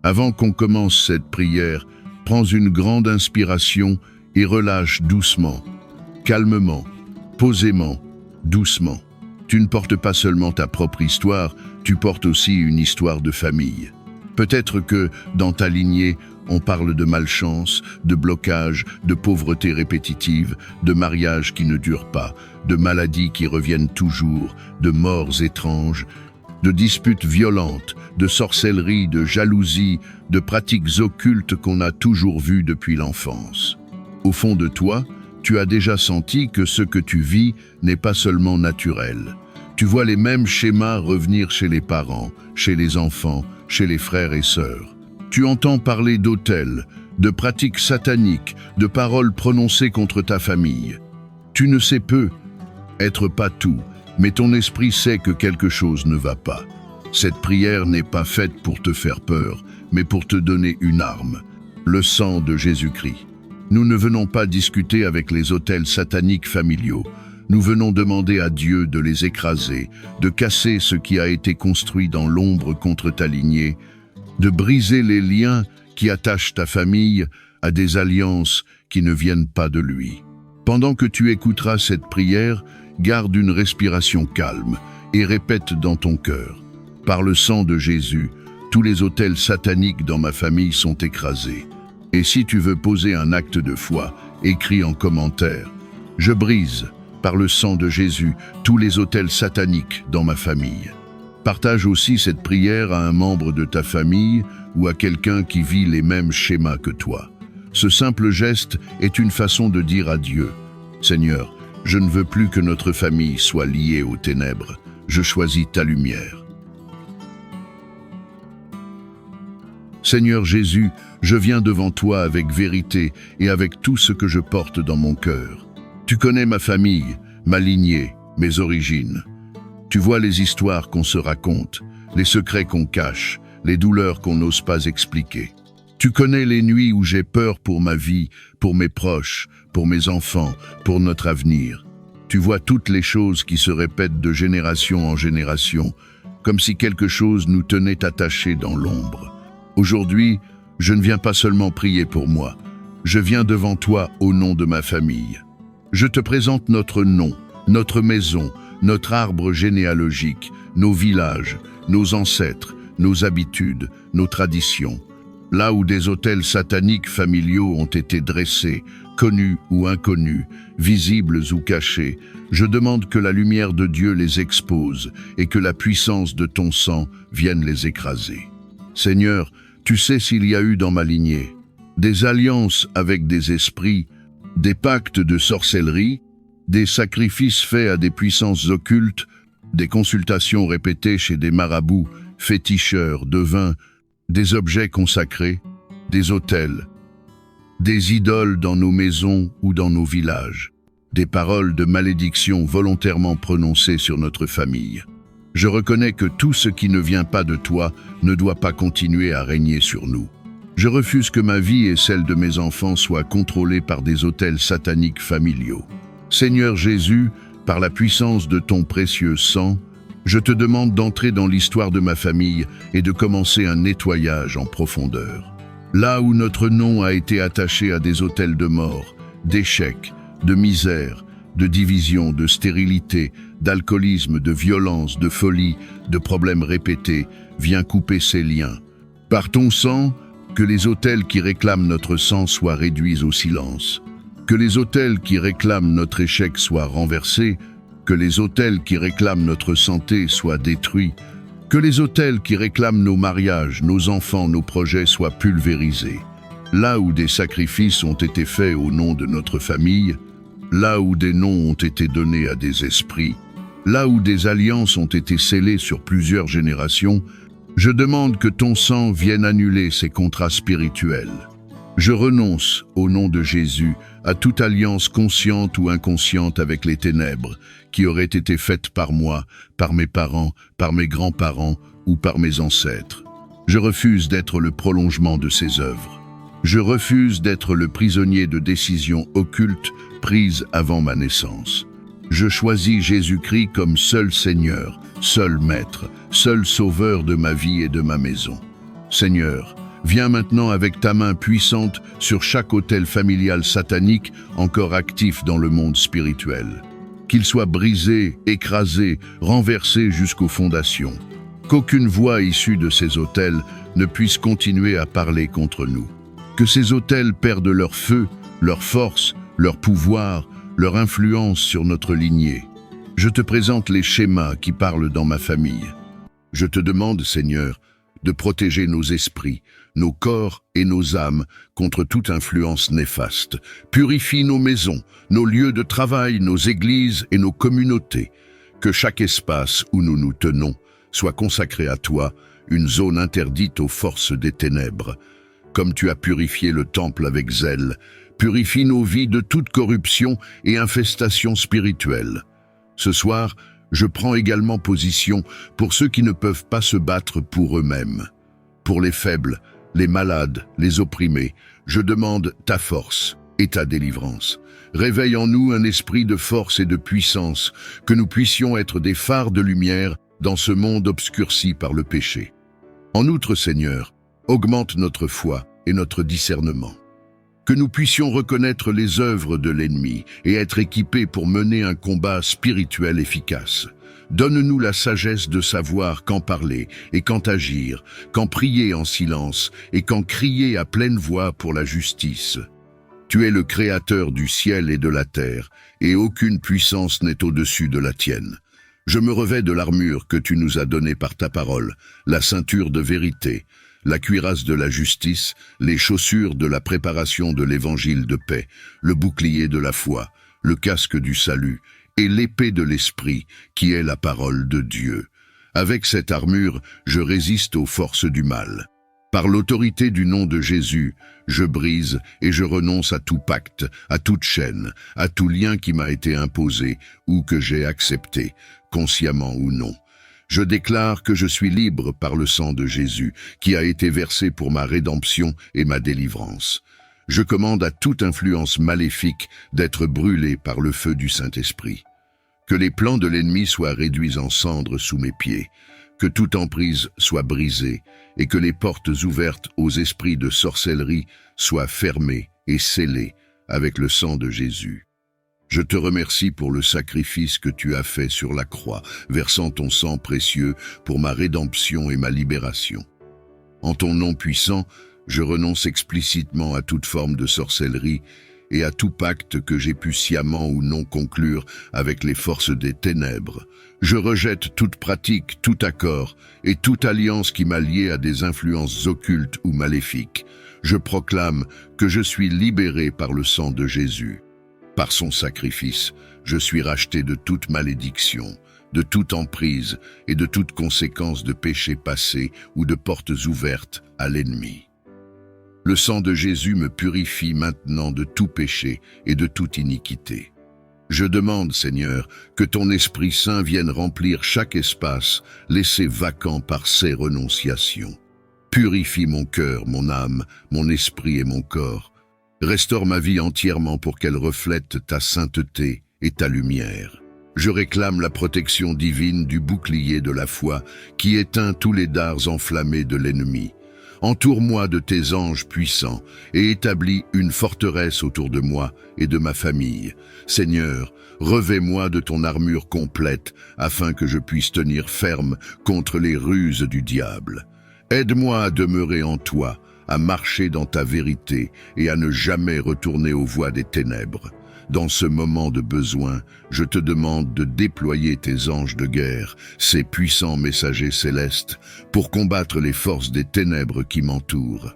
Avant qu'on commence cette prière, prends une grande inspiration et relâche doucement, calmement, posément, doucement. Tu ne portes pas seulement ta propre histoire, tu portes aussi une histoire de famille. Peut-être que, dans ta lignée, on parle de malchance, de blocage, de pauvreté répétitive, de mariages qui ne durent pas, de maladies qui reviennent toujours, de morts étranges, de disputes violentes, de sorcellerie, de jalousie, de pratiques occultes qu'on a toujours vues depuis l'enfance. Au fond de toi, tu as déjà senti que ce que tu vis n'est pas seulement naturel. Tu vois les mêmes schémas revenir chez les parents, chez les enfants, chez les frères et sœurs. Tu entends parler d'autels, de pratiques sataniques, de paroles prononcées contre ta famille. Tu ne sais être pas tout, mais ton esprit sait que quelque chose ne va pas. Cette prière n'est pas faite pour te faire peur, mais pour te donner une arme, le sang de Jésus-Christ. Nous ne venons pas discuter avec les autels sataniques familiaux. Nous venons demander à Dieu de les écraser, de casser ce qui a été construit dans l'ombre contre ta lignée, de briser les liens qui attachent ta famille à des alliances qui ne viennent pas de lui. Pendant que tu écouteras cette prière, garde une respiration calme et répète dans ton cœur: par le sang de Jésus, tous les autels sataniques dans ma famille sont écrasés. Et si tu veux poser un acte de foi, écris en commentaire: je brise, par le sang de Jésus, tous les autels sataniques dans ma famille. Partage aussi cette prière à un membre de ta famille ou à quelqu'un qui vit les mêmes schémas que toi. Ce simple geste est une façon de dire à Dieu: Seigneur, je ne veux plus que notre famille soit liée aux ténèbres. Je choisis ta lumière. Seigneur Jésus, je viens devant toi avec vérité et avec tout ce que je porte dans mon cœur. Tu connais ma famille, ma lignée, mes origines. Tu vois les histoires qu'on se raconte, les secrets qu'on cache, les douleurs qu'on n'ose pas expliquer. Tu connais les nuits où j'ai peur pour ma vie, pour mes proches, pour mes enfants, pour notre avenir. Tu vois toutes les choses qui se répètent de génération en génération, comme si quelque chose nous tenait attachés dans l'ombre. Aujourd'hui, je ne viens pas seulement prier pour moi, je viens devant toi au nom de ma famille. Je te présente notre nom, notre maison, notre arbre généalogique, nos villages, nos ancêtres, nos habitudes, nos traditions. Là où des autels sataniques familiaux ont été dressés, connus ou inconnus, visibles ou cachés, je demande que la lumière de Dieu les expose et que la puissance de ton sang vienne les écraser. Seigneur, tu sais s'il y a eu dans ma lignée des alliances avec des esprits, des pactes de sorcellerie, des sacrifices faits à des puissances occultes, des consultations répétées chez des marabouts, féticheurs, devins, des objets consacrés, des autels, des idoles dans nos maisons ou dans nos villages, des paroles de malédiction volontairement prononcées sur notre famille. Je reconnais que tout ce qui ne vient pas de toi ne doit pas continuer à régner sur nous. Je refuse que ma vie et celle de mes enfants soient contrôlées par des autels sataniques familiaux. Seigneur Jésus, par la puissance de ton précieux sang, je te demande d'entrer dans l'histoire de ma famille et de commencer un nettoyage en profondeur. Là où notre nom a été attaché à des autels de mort, d'échec, de misère, de division, de stérilité, d'alcoolisme, de violence, de folie, de problèmes répétés, viens couper ces liens. Par ton sang, que les autels qui réclament notre sang soient réduits au silence. Que les autels qui réclament notre échec soient renversés, que les autels qui réclament notre santé soient détruits, que les autels qui réclament nos mariages, nos enfants, nos projets soient pulvérisés. Là où des sacrifices ont été faits au nom de notre famille, là où des noms ont été donnés à des esprits, là où des alliances ont été scellées sur plusieurs générations, je demande que ton sang vienne annuler ces contrats spirituels. Je renonce, au nom de Jésus, à toute alliance consciente ou inconsciente avec les ténèbres qui aurait été faite par moi, par mes parents, par mes grands-parents ou par mes ancêtres. Je refuse d'être le prolongement de ces œuvres. Je refuse d'être le prisonnier de décisions occultes prises avant ma naissance. Je choisis Jésus-Christ comme seul Seigneur, seul Maître, seul Sauveur de ma vie et de ma maison. Seigneur, Viens maintenant avec ta main puissante sur chaque autel familial satanique encore actif dans le monde spirituel. Qu'il soit brisé, écrasé, renversé jusqu'aux fondations. Qu'aucune voix issue de ces autels ne puisse continuer à parler contre nous. Que ces autels perdent leur feu, leur force, leur pouvoir, leur influence sur notre lignée. Je te présente les schémas qui parlent dans ma famille. Je te demande, Seigneur, de protéger nos esprits, nos corps et nos âmes contre toute influence néfaste. Purifie nos maisons, nos lieux de travail, nos églises et nos communautés. Que chaque espace où nous nous tenons soit consacré à toi, une zone interdite aux forces des ténèbres. Comme tu as purifié le temple avec zèle, purifie nos vies de toute corruption et infestation spirituelle. Ce soir, je prends également position pour ceux qui ne peuvent pas se battre pour eux-mêmes. Pour les faibles, les malades, les opprimés, je demande ta force et ta délivrance. Réveille en nous un esprit de force et de puissance, que nous puissions être des phares de lumière dans ce monde obscurci par le péché. En outre, Seigneur, augmente notre foi et notre discernement. Que nous puissions reconnaître les œuvres de l'ennemi et être équipés pour mener un combat spirituel efficace. Donne-nous la sagesse de savoir quand parler et quand agir, quand prier en silence et quand crier à pleine voix pour la justice. Tu es le Créateur du ciel et de la terre, et aucune puissance n'est au-dessus de la tienne. Je me revêts de l'armure que tu nous as donnée par ta parole, la ceinture de vérité, la cuirasse de la justice, les chaussures de la préparation de l'évangile de paix, le bouclier de la foi, le casque du salut et l'épée de l'esprit, qui est la parole de Dieu. Avec cette armure, je résiste aux forces du mal. Par l'autorité du nom de Jésus, je brise et je renonce à tout pacte, à toute chaîne, à tout lien qui m'a été imposé ou que j'ai accepté, consciemment ou non. Je déclare que je suis libre par le sang de Jésus, qui a été versé pour ma rédemption et ma délivrance. Je commande à toute influence maléfique d'être brûlée par le feu du Saint-Esprit. Que les plans de l'ennemi soient réduits en cendres sous mes pieds, que toute emprise soit brisée et que les portes ouvertes aux esprits de sorcellerie soient fermées et scellées avec le sang de Jésus. Je te remercie pour le sacrifice que tu as fait sur la croix, versant ton sang précieux pour ma rédemption et ma libération. En ton nom puissant, je renonce explicitement à toute forme de sorcellerie et à tout pacte que j'ai pu sciemment ou non conclure avec les forces des ténèbres. Je rejette toute pratique, tout accord et toute alliance qui m'a lié à des influences occultes ou maléfiques. Je proclame que je suis libéré par le sang de Jésus. Par son sacrifice, je suis racheté de toute malédiction, de toute emprise et de toute conséquence de péché passé ou de portes ouvertes à l'ennemi. Le sang de Jésus me purifie maintenant de tout péché et de toute iniquité. Je demande, Seigneur, que ton Esprit Saint vienne remplir chaque espace laissé vacant par ces renonciations. Purifie mon cœur, mon âme, mon esprit et mon corps. Restaure ma vie entièrement pour qu'elle reflète ta sainteté et ta lumière. Je réclame la protection divine du bouclier de la foi qui éteint tous les dards enflammés de l'ennemi. Entoure-moi de tes anges puissants et établis une forteresse autour de moi et de ma famille. Seigneur, revêt-moi de ton armure complète afin que je puisse tenir ferme contre les ruses du diable. Aide-moi à demeurer en toi, à marcher dans ta vérité et à ne jamais retourner aux voies des ténèbres. Dans ce moment de besoin, je te demande de déployer tes anges de guerre, ces puissants messagers célestes, pour combattre les forces des ténèbres qui m'entourent.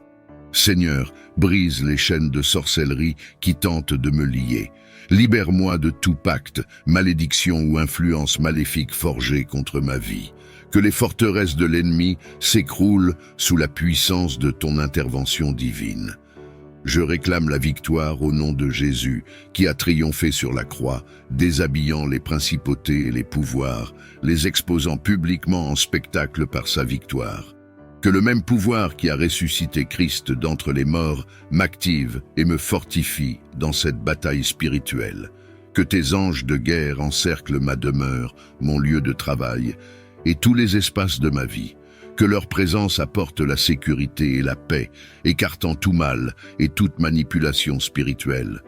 Seigneur, brise les chaînes de sorcellerie qui tentent de me lier. Libère-moi de tout pacte, malédiction ou influence maléfique forgée contre ma vie. Que les forteresses de l'ennemi s'écroulent sous la puissance de ton intervention divine. Je réclame la victoire au nom de Jésus, qui a triomphé sur la croix, déshabillant les principautés et les pouvoirs, les exposant publiquement en spectacle par sa victoire. Que le même pouvoir qui a ressuscité Christ d'entre les morts m'active et me fortifie dans cette bataille spirituelle. Que tes anges de guerre encerclent ma demeure, mon lieu de travail, et tous les espaces de ma vie. Que leur présence apporte la sécurité et la paix, écartant tout mal et toute manipulation spirituelle.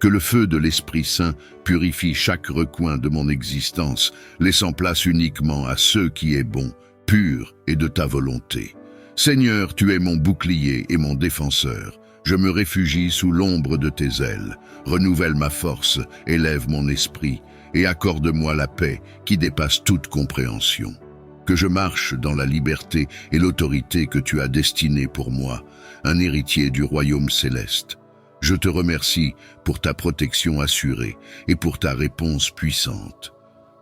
Que le feu de l'Esprit Saint purifie chaque recoin de mon existence, laissant place uniquement à ce qui est bon, pur et de ta volonté. Seigneur, tu es mon bouclier et mon défenseur. Je me réfugie sous l'ombre de tes ailes. Renouvelle ma force, élève mon esprit et accorde-moi la paix qui dépasse toute compréhension. Que je marche dans la liberté et l'autorité que tu as destinée pour moi, un héritier du royaume céleste. Je te remercie pour ta protection assurée et pour ta réponse puissante.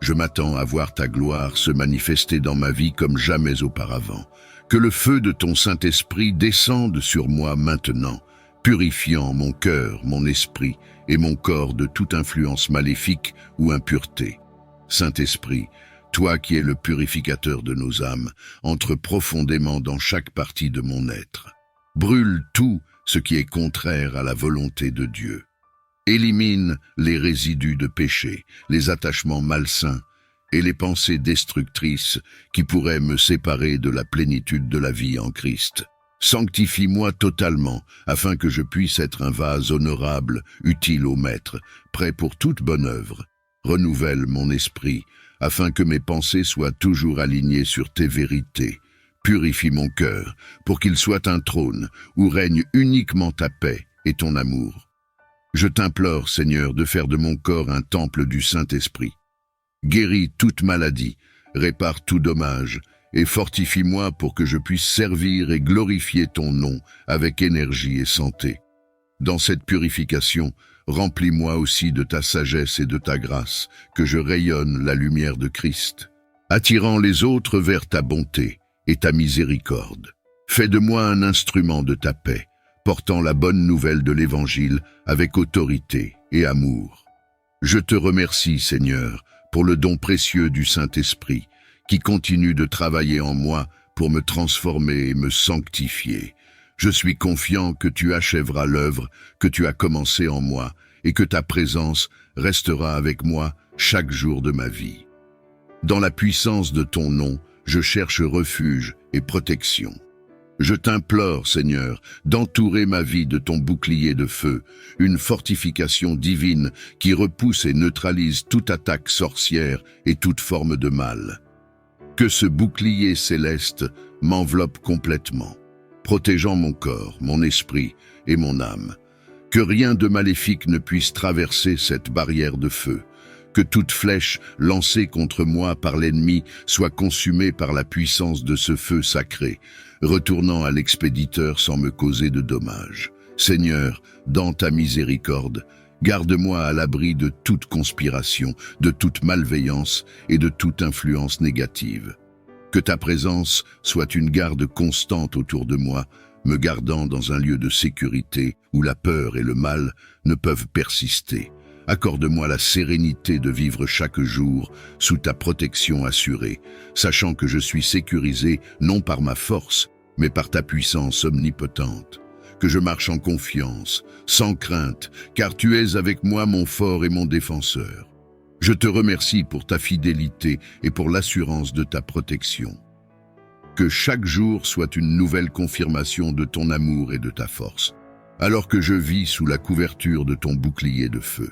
Je m'attends à voir ta gloire se manifester dans ma vie comme jamais auparavant. Que le feu de ton Saint-Esprit descende sur moi maintenant, purifiant mon cœur, mon esprit et mon corps de toute influence maléfique ou impureté. Saint-Esprit, toi qui es le purificateur de nos âmes, entre profondément dans chaque partie de mon être. Brûle tout ce qui est contraire à la volonté de Dieu. Élimine les résidus de péché, les attachements malsains et les pensées destructrices qui pourraient me séparer de la plénitude de la vie en Christ. Sanctifie-moi totalement, afin que je puisse être un vase honorable, utile au Maître, prêt pour toute bonne œuvre. Renouvelle mon esprit, afin que mes pensées soient toujours alignées sur tes vérités. Purifie mon cœur, pour qu'il soit un trône où règne uniquement ta paix et ton amour. Je t'implore, Seigneur, de faire de mon corps un temple du Saint-Esprit. Guéris toute maladie, répare tout dommage, et fortifie-moi pour que je puisse servir et glorifier ton nom avec énergie et santé. Dans cette purification, remplis-moi aussi de ta sagesse et de ta grâce, que je rayonne la lumière de Christ, attirant les autres vers ta bonté et ta miséricorde. Fais de moi un instrument de ta paix, portant la bonne nouvelle de l'Évangile avec autorité et amour. Je te remercie, Seigneur, pour le don précieux du Saint-Esprit, qui continue de travailler en moi pour me transformer et me sanctifier. Je suis confiant que tu achèveras l'œuvre que tu as commencée en moi et que ta présence restera avec moi chaque jour de ma vie. Dans la puissance de ton nom, je cherche refuge et protection. Je t'implore, Seigneur, d'entourer ma vie de ton bouclier de feu, une fortification divine qui repousse et neutralise toute attaque sorcière et toute forme de mal. Que ce bouclier céleste m'enveloppe complètement, protégeant mon corps, mon esprit et mon âme. Que rien de maléfique ne puisse traverser cette barrière de feu. Que toute flèche lancée contre moi par l'ennemi soit consumée par la puissance de ce feu sacré, retournant à l'expéditeur sans me causer de dommages. Seigneur, dans ta miséricorde, garde-moi à l'abri de toute conspiration, de toute malveillance et de toute influence négative. Que ta présence soit une garde constante autour de moi, me gardant dans un lieu de sécurité où la peur et le mal ne peuvent persister. Accorde-moi la sérénité de vivre chaque jour sous ta protection assurée, sachant que je suis sécurisé non par ma force, mais par ta puissance omnipotente. Que je marche en confiance, sans crainte, car tu es avec moi mon fort et mon défenseur. Je te remercie pour ta fidélité et pour l'assurance de ta protection. Que chaque jour soit une nouvelle confirmation de ton amour et de ta force, alors que je vis sous la couverture de ton bouclier de feu.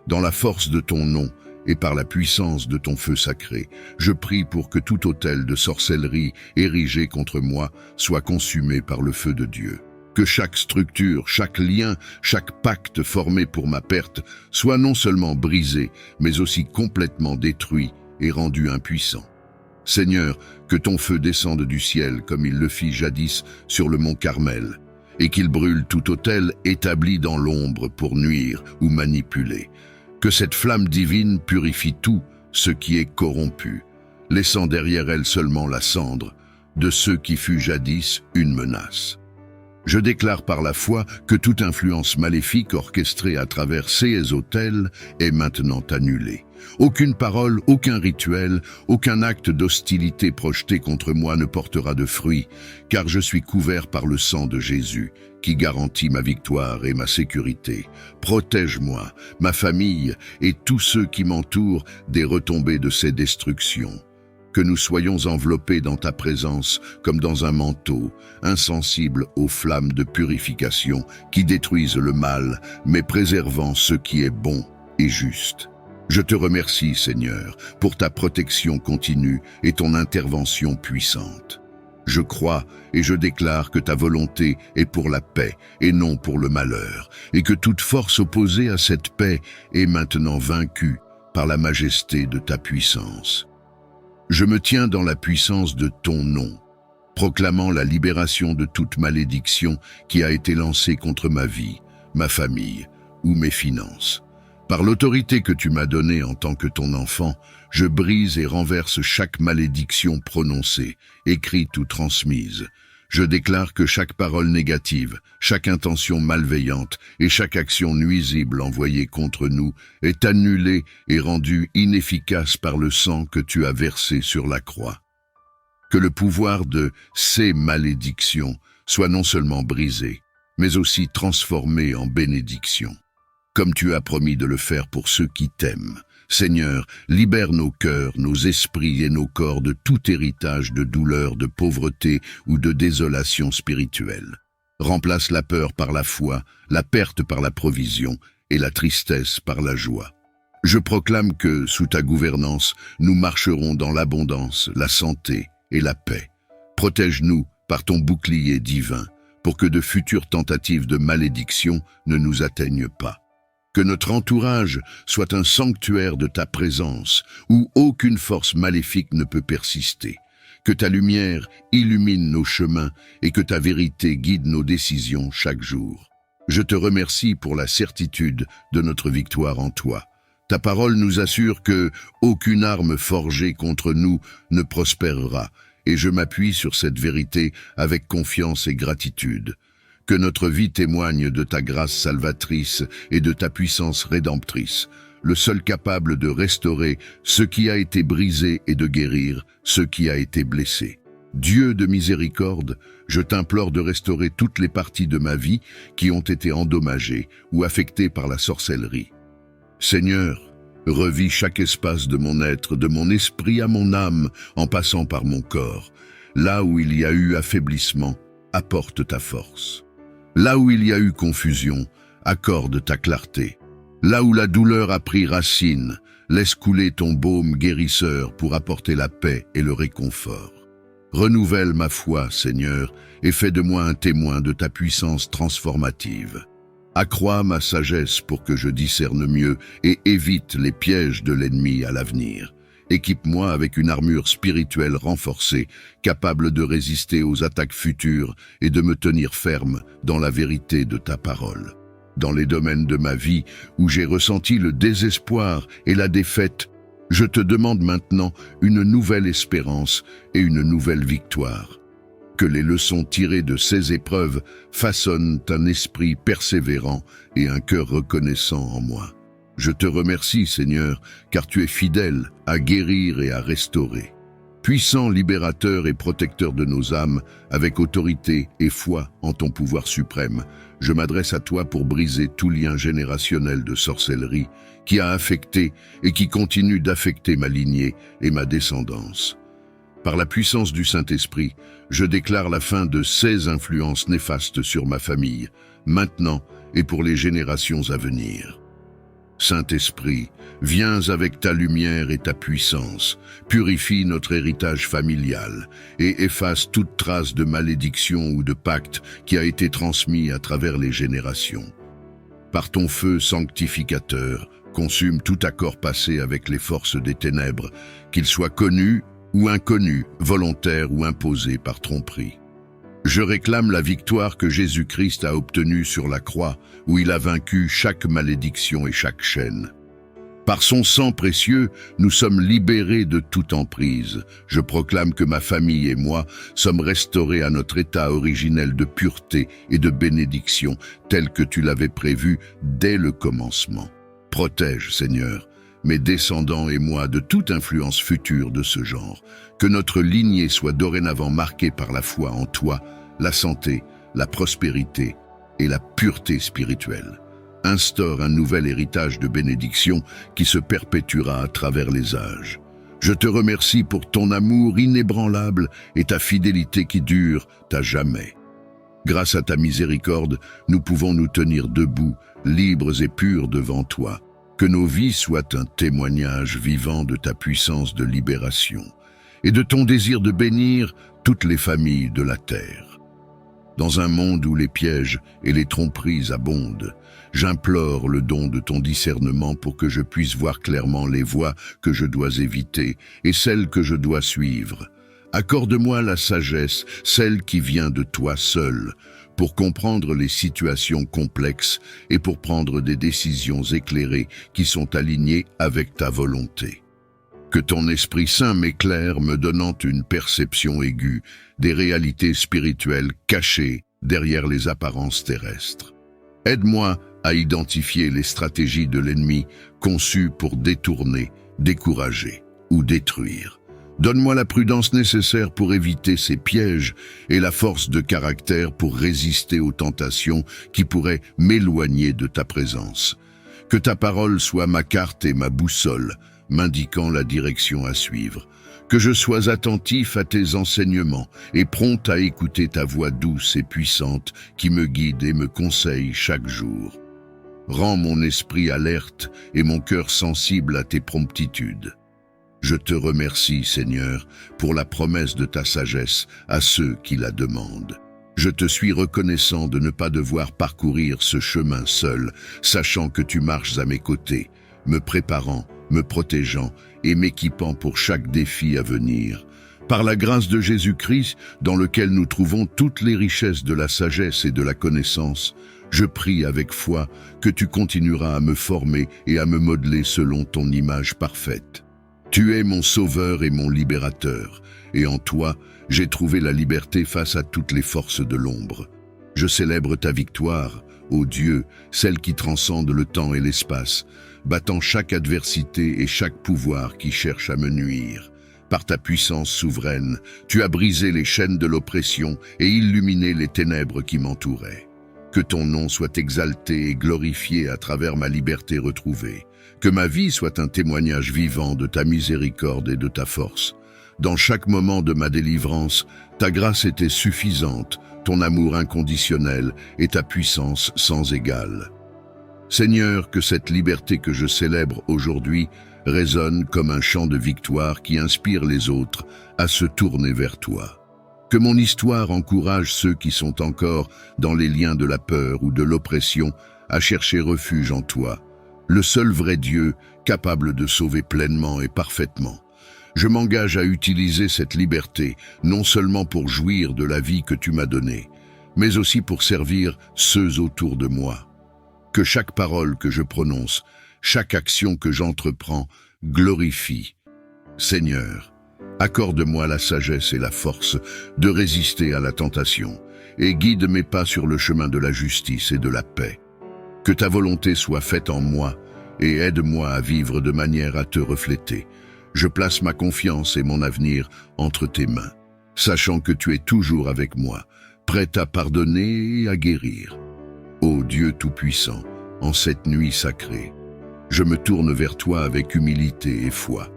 Dans la force de ton nom et par la puissance de ton feu sacré, je prie pour que tout autel de sorcellerie érigé contre moi soit consumé par le feu de Dieu. Que chaque structure, chaque lien, chaque pacte formé pour ma perte soit non seulement brisé, mais aussi complètement détruit et rendu impuissant. Seigneur, que ton feu descende du ciel comme il le fit jadis sur le mont Carmel, et qu'il brûle tout autel établi dans l'ombre pour nuire ou manipuler. Que cette flamme divine purifie tout ce qui est corrompu, laissant derrière elle seulement la cendre de ce qui fut jadis une menace. Je déclare par la foi que toute influence maléfique orchestrée à travers ces autels est maintenant annulée. Aucune parole, aucun rituel, aucun acte d'hostilité projeté contre moi ne portera de fruit, car je suis couvert par le sang de Jésus, qui garantit ma victoire et ma sécurité. Protège-moi, ma famille et tous ceux qui m'entourent des retombées de ces destructions. que nous soyons enveloppés dans ta présence comme dans un manteau, insensibles aux flammes de purification qui détruisent le mal, mais préservant ce qui est bon et juste. Je te remercie, Seigneur, pour ta protection continue et ton intervention puissante. Je crois et je déclare que ta volonté est pour la paix et non pour le malheur, et que toute force opposée à cette paix est maintenant vaincue par la majesté de ta puissance. Je me tiens dans la puissance de ton nom, proclamant la libération de toute malédiction qui a été lancée contre ma vie, ma famille ou mes finances. Par l'autorité que tu m'as donnée en tant que ton enfant, je brise et renverse chaque malédiction prononcée, écrite ou transmise. Je déclare que chaque parole négative, chaque intention malveillante et chaque action nuisible envoyée contre nous est annulée et rendue inefficace par le sang que tu as versé sur la croix. Que le pouvoir de ces malédictions soit non seulement brisé, mais aussi transformé en bénédiction, comme tu as promis de le faire pour ceux qui t'aiment. Seigneur, libère nos cœurs, nos esprits et nos corps de tout héritage de douleur, de pauvreté ou de désolation spirituelle. Remplace la peur par la foi, la perte par la provision et la tristesse par la joie. Je proclame que, sous ta gouvernance, nous marcherons dans l'abondance, la santé et la paix. Protège-nous par ton bouclier divin, pour que de futures tentatives de malédiction ne nous atteignent pas. Que notre entourage soit un sanctuaire de ta présence, où aucune force maléfique ne peut persister. Que ta lumière illumine nos chemins et que ta vérité guide nos décisions chaque jour. Je te remercie pour la certitude de notre victoire en toi. Ta parole nous assure que aucune arme forgée contre nous ne prospérera, et je m'appuie sur cette vérité avec confiance et gratitude. Que notre vie témoigne de ta grâce salvatrice et de ta puissance rédemptrice, le seul capable de restaurer ce qui a été brisé et de guérir ce qui a été blessé. Dieu de miséricorde, je t'implore de restaurer toutes les parties de ma vie qui ont été endommagées ou affectées par la sorcellerie. Seigneur, revis chaque espace de mon être, de mon esprit à mon âme, en passant par mon corps. Là où il y a eu affaiblissement, apporte ta force. Là où il y a eu confusion, accorde ta clarté. Là où la douleur a pris racine, laisse couler ton baume guérisseur pour apporter la paix et le réconfort. Renouvelle ma foi, Seigneur, et fais de moi un témoin de ta puissance transformative. Accrois ma sagesse pour que je discerne mieux et évite les pièges de l'ennemi à l'avenir. Équipe-moi avec une armure spirituelle renforcée, capable de résister aux attaques futures et de me tenir ferme dans la vérité de ta parole. Dans les domaines de ma vie où j'ai ressenti le désespoir et la défaite, je te demande maintenant une nouvelle espérance et une nouvelle victoire. Que les leçons tirées de ces épreuves façonnent un esprit persévérant et un cœur reconnaissant en moi. Je te remercie, Seigneur, car tu es fidèle à guérir et à restaurer. Puissant libérateur et protecteur de nos âmes, avec autorité et foi en ton pouvoir suprême, je m'adresse à toi pour briser tout lien générationnel de sorcellerie qui a affecté et qui continue d'affecter ma lignée et ma descendance. Par la puissance du Saint-Esprit, je déclare la fin de ces influences néfastes sur ma famille, maintenant et pour les générations à venir. Saint-Esprit, viens avec ta lumière et ta puissance, purifie notre héritage familial et efface toute trace de malédiction ou de pacte qui a été transmis à travers les générations. Par ton feu sanctificateur, consume tout accord passé avec les forces des ténèbres, qu'ils soient connus ou inconnus, volontaires ou imposés par tromperie. Je réclame la victoire que Jésus-Christ a obtenue sur la croix, où il a vaincu chaque malédiction et chaque chaîne. Par son sang précieux, nous sommes libérés de toute emprise. Je proclame que ma famille et moi sommes restaurés à notre état originel de pureté et de bénédiction, tel que tu l'avais prévu dès le commencement. Protège, Seigneur, mes descendants et moi de toute influence future de ce genre. Que notre lignée soit dorénavant marquée par la foi en toi, la santé, la prospérité et la pureté spirituelle. Instaure un nouvel héritage de bénédiction qui se perpétuera à travers les âges. Je te remercie pour ton amour inébranlable et ta fidélité qui dure à jamais. Grâce à ta miséricorde, nous pouvons nous tenir debout, libres et purs devant toi. Que nos vies soient un témoignage vivant de ta puissance de libération et de ton désir de bénir toutes les familles de la terre. Dans un monde où les pièges et les tromperies abondent, j'implore le don de ton discernement pour que je puisse voir clairement les voies que je dois éviter et celles que je dois suivre. Accorde-moi la sagesse, celle qui vient de toi seul, pour comprendre les situations complexes et pour prendre des décisions éclairées qui sont alignées avec ta volonté. Que ton Esprit Saint m'éclaire, me donnant une perception aiguë des réalités spirituelles cachées derrière les apparences terrestres. Aide-moi à identifier les stratégies de l'ennemi conçues pour détourner, décourager ou détruire. Donne-moi la prudence nécessaire pour éviter ces pièges et la force de caractère pour résister aux tentations qui pourraient m'éloigner de ta présence. Que ta parole soit ma carte et ma boussole, m'indiquant la direction à suivre. Que je sois attentif à tes enseignements et prompt à écouter ta voix douce et puissante qui me guide et me conseille chaque jour. Rends mon esprit alerte et mon cœur sensible à tes promptitudes. Je te remercie, Seigneur, pour la promesse de ta sagesse à ceux qui la demandent. Je te suis reconnaissant de ne pas devoir parcourir ce chemin seul, sachant que tu marches à mes côtés, me préparant, me protégeant et m'équipant pour chaque défi à venir. Par la grâce de Jésus-Christ, dans lequel nous trouvons toutes les richesses de la sagesse et de la connaissance, je prie avec foi que tu continueras à me former et à me modeler selon ton image parfaite. Tu es mon sauveur et mon libérateur, et en toi, j'ai trouvé la liberté face à toutes les forces de l'ombre. Je célèbre ta victoire, ô Dieu, celle qui transcende le temps et l'espace, battant chaque adversité et chaque pouvoir qui cherche à me nuire. Par ta puissance souveraine, tu as brisé les chaînes de l'oppression et illuminé les ténèbres qui m'entouraient. Que ton nom soit exalté et glorifié à travers ma liberté retrouvée. Que ma vie soit un témoignage vivant de ta miséricorde et de ta force. Dans chaque moment de ma délivrance, ta grâce était suffisante, ton amour inconditionnel et ta puissance sans égale. Seigneur, que cette liberté que je célèbre aujourd'hui résonne comme un chant de victoire qui inspire les autres à se tourner vers toi. Que mon histoire encourage ceux qui sont encore dans les liens de la peur ou de l'oppression à chercher refuge en toi, le seul vrai Dieu capable de sauver pleinement et parfaitement. Je m'engage à utiliser cette liberté, non seulement pour jouir de la vie que tu m'as donnée, mais aussi pour servir ceux autour de moi. Que chaque parole que je prononce, chaque action que j'entreprends, glorifie. Seigneur, accorde-moi la sagesse et la force de résister à la tentation, et guide mes pas sur le chemin de la justice et de la paix. Que ta volonté soit faite en moi, et aide-moi à vivre de manière à te refléter. Je place ma confiance et mon avenir entre tes mains, sachant que tu es toujours avec moi, prêt à pardonner et à guérir. Ô Dieu Tout-Puissant, en cette nuit sacrée, je me tourne vers toi avec humilité et foi.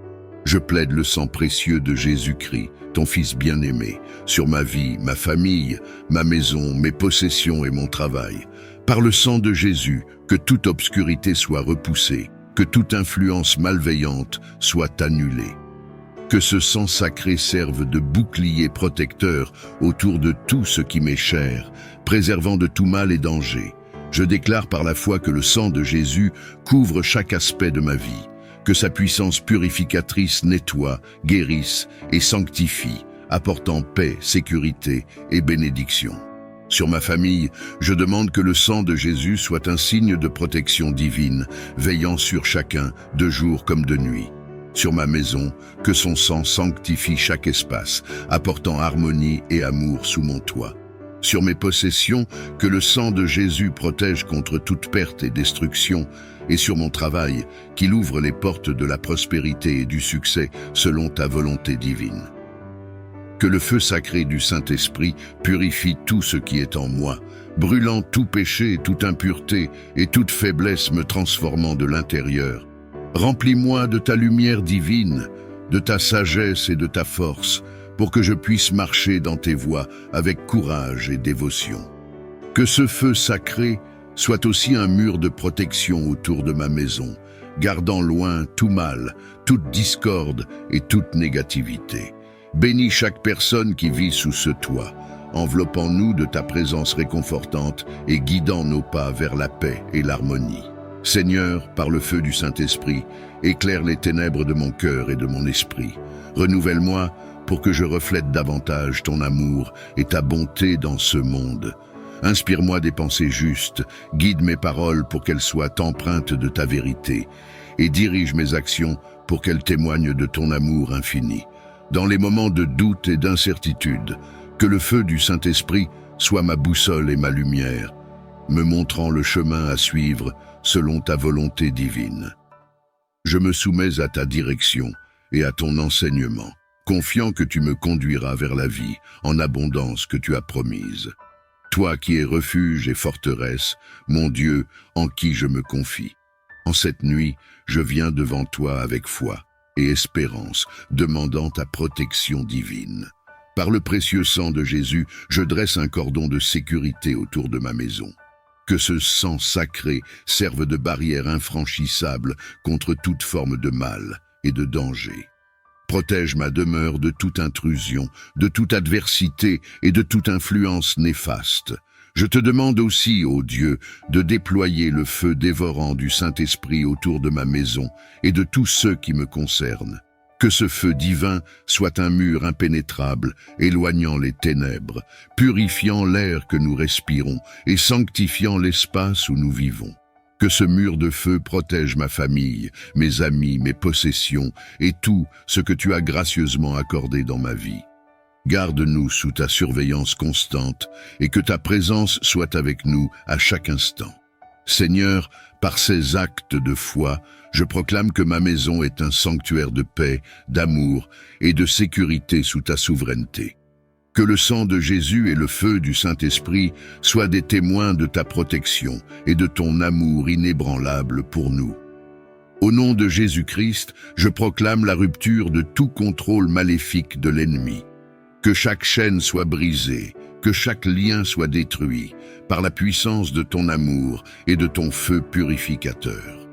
Je plaide le sang précieux de Jésus-Christ, ton Fils bien-aimé, sur ma vie, ma famille, ma maison, mes possessions et mon travail. Par le sang de Jésus, que toute obscurité soit repoussée, que toute influence malveillante soit annulée. Que ce sang sacré serve de bouclier protecteur autour de tout ce qui m'est cher, préservant de tout mal et danger. Je déclare par la foi que le sang de Jésus couvre chaque aspect de ma vie, que sa puissance purificatrice nettoie, guérisse et sanctifie, apportant paix, sécurité et bénédiction. Sur ma famille, je demande que le sang de Jésus soit un signe de protection divine, veillant sur chacun, de jour comme de nuit. Sur ma maison, que son sang sanctifie chaque espace, apportant harmonie et amour sous mon toit. Sur mes possessions, que le sang de Jésus protège contre toute perte et destruction, et sur mon travail, qu'il ouvre les portes de la prospérité et du succès selon ta volonté divine. Que le feu sacré du Saint-Esprit purifie tout ce qui est en moi, brûlant tout péché, toute impureté et toute faiblesse me transformant de l'intérieur. Remplis-moi de ta lumière divine, de ta sagesse et de ta force, pour que je puisse marcher dans tes voies avec courage et dévotion. Que ce feu sacré soit aussi un mur de protection autour de ma maison, gardant loin tout mal, toute discorde et toute négativité. Bénis chaque personne qui vit sous ce toit, enveloppant-nous de ta présence réconfortante et guidant nos pas vers la paix et l'harmonie. Seigneur, par le feu du Saint-Esprit, éclaire les ténèbres de mon cœur et de mon esprit. Renouvelle-moi pour que je reflète davantage ton amour et ta bonté dans ce monde. Inspire-moi des pensées justes, guide mes paroles pour qu'elles soient empreintes de ta vérité, et dirige mes actions pour qu'elles témoignent de ton amour infini. Dans les moments de doute et d'incertitude, que le feu du Saint-Esprit soit ma boussole et ma lumière, me montrant le chemin à suivre selon ta volonté divine. Je me soumets à ta direction et à ton enseignement, confiant que tu me conduiras vers la vie en abondance que tu as promise. Toi qui es refuge et forteresse, mon Dieu, en qui je me confie. En cette nuit, je viens devant toi avec foi et espérance, demandant ta protection divine. Par le précieux sang de Jésus, je dresse un cordon de sécurité autour de ma maison. Que ce sang sacré serve de barrière infranchissable contre toute forme de mal et de danger. Protège ma demeure de toute intrusion, de toute adversité et de toute influence néfaste. Je te demande aussi, ô Dieu, de déployer le feu dévorant du Saint-Esprit autour de ma maison et de tous ceux qui me concernent. Que ce feu divin soit un mur impénétrable, éloignant les ténèbres, purifiant l'air que nous respirons et sanctifiant l'espace où nous vivons. Que ce mur de feu protège ma famille, mes amis, mes possessions et tout ce que tu as gracieusement accordé dans ma vie. Garde-nous sous ta surveillance constante et que ta présence soit avec nous à chaque instant. Seigneur, par ces actes de foi, je proclame que ma maison est un sanctuaire de paix, d'amour et de sécurité sous ta souveraineté. Que le sang de Jésus et le feu du Saint-Esprit soient des témoins de ta protection et de ton amour inébranlable pour nous. Au nom de Jésus-Christ, je proclame la rupture de tout contrôle maléfique de l'ennemi. Que chaque chaîne soit brisée, que chaque lien soit détruit par la puissance de ton amour et de ton feu purificateur.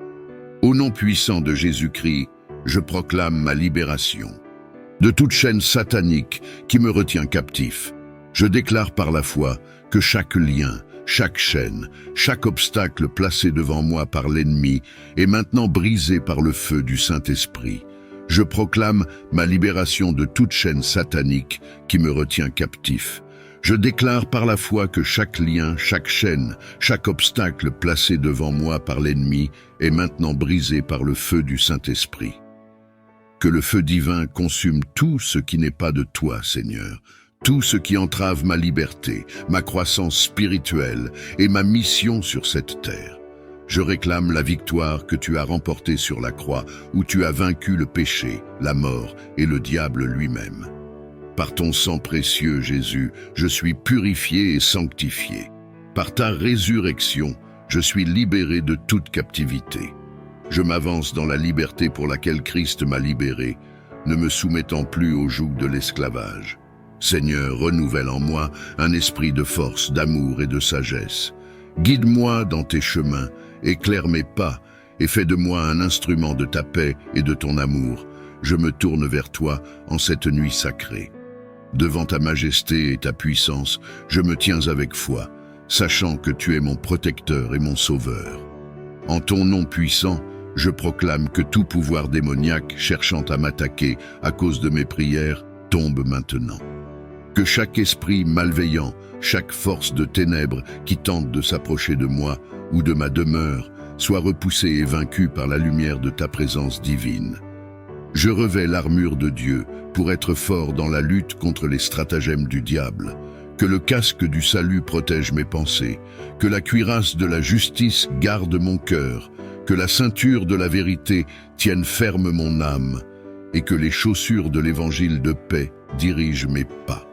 Au nom puissant de Jésus-Christ, je proclame ma libération. De toute chaîne satanique qui me retient captif, je déclare par la foi que chaque lien, chaque chaîne, chaque obstacle placé devant moi par l'ennemi est maintenant brisé par le feu du Saint-Esprit. Je proclame ma libération de toute chaîne satanique qui me retient captif. Je déclare par la foi que chaque lien, chaque chaîne, chaque obstacle placé devant moi par l'ennemi est maintenant brisé par le feu du Saint-Esprit. Que le feu divin consume tout ce qui n'est pas de toi, Seigneur, tout ce qui entrave ma liberté, ma croissance spirituelle et ma mission sur cette terre. Je réclame la victoire que tu as remportée sur la croix, où tu as vaincu le péché, la mort et le diable lui-même. Par ton sang précieux, Jésus, je suis purifié et sanctifié. Par ta résurrection, je suis libéré de toute captivité. Je m'avance dans la liberté pour laquelle Christ m'a libéré, ne me soumettant plus au joug de l'esclavage. Seigneur, renouvelle en moi un esprit de force, d'amour et de sagesse. Guide-moi dans tes chemins, éclaire mes pas et fais de moi un instrument de ta paix et de ton amour. Je me tourne vers toi en cette nuit sacrée. Devant ta majesté et ta puissance, je me tiens avec foi, sachant que tu es mon protecteur et mon sauveur. En ton nom puissant, je proclame que tout pouvoir démoniaque cherchant à m'attaquer à cause de mes prières tombe maintenant. Que chaque esprit malveillant, chaque force de ténèbres qui tente de s'approcher de moi ou de ma demeure soit repoussé et vaincu par la lumière de ta présence divine. Je revêts l'armure de Dieu pour être fort dans la lutte contre les stratagèmes du diable. Que le casque du salut protège mes pensées, que la cuirasse de la justice garde mon cœur, que la ceinture de la vérité tienne ferme mon âme, et que les chaussures de l'évangile de paix dirigent mes pas.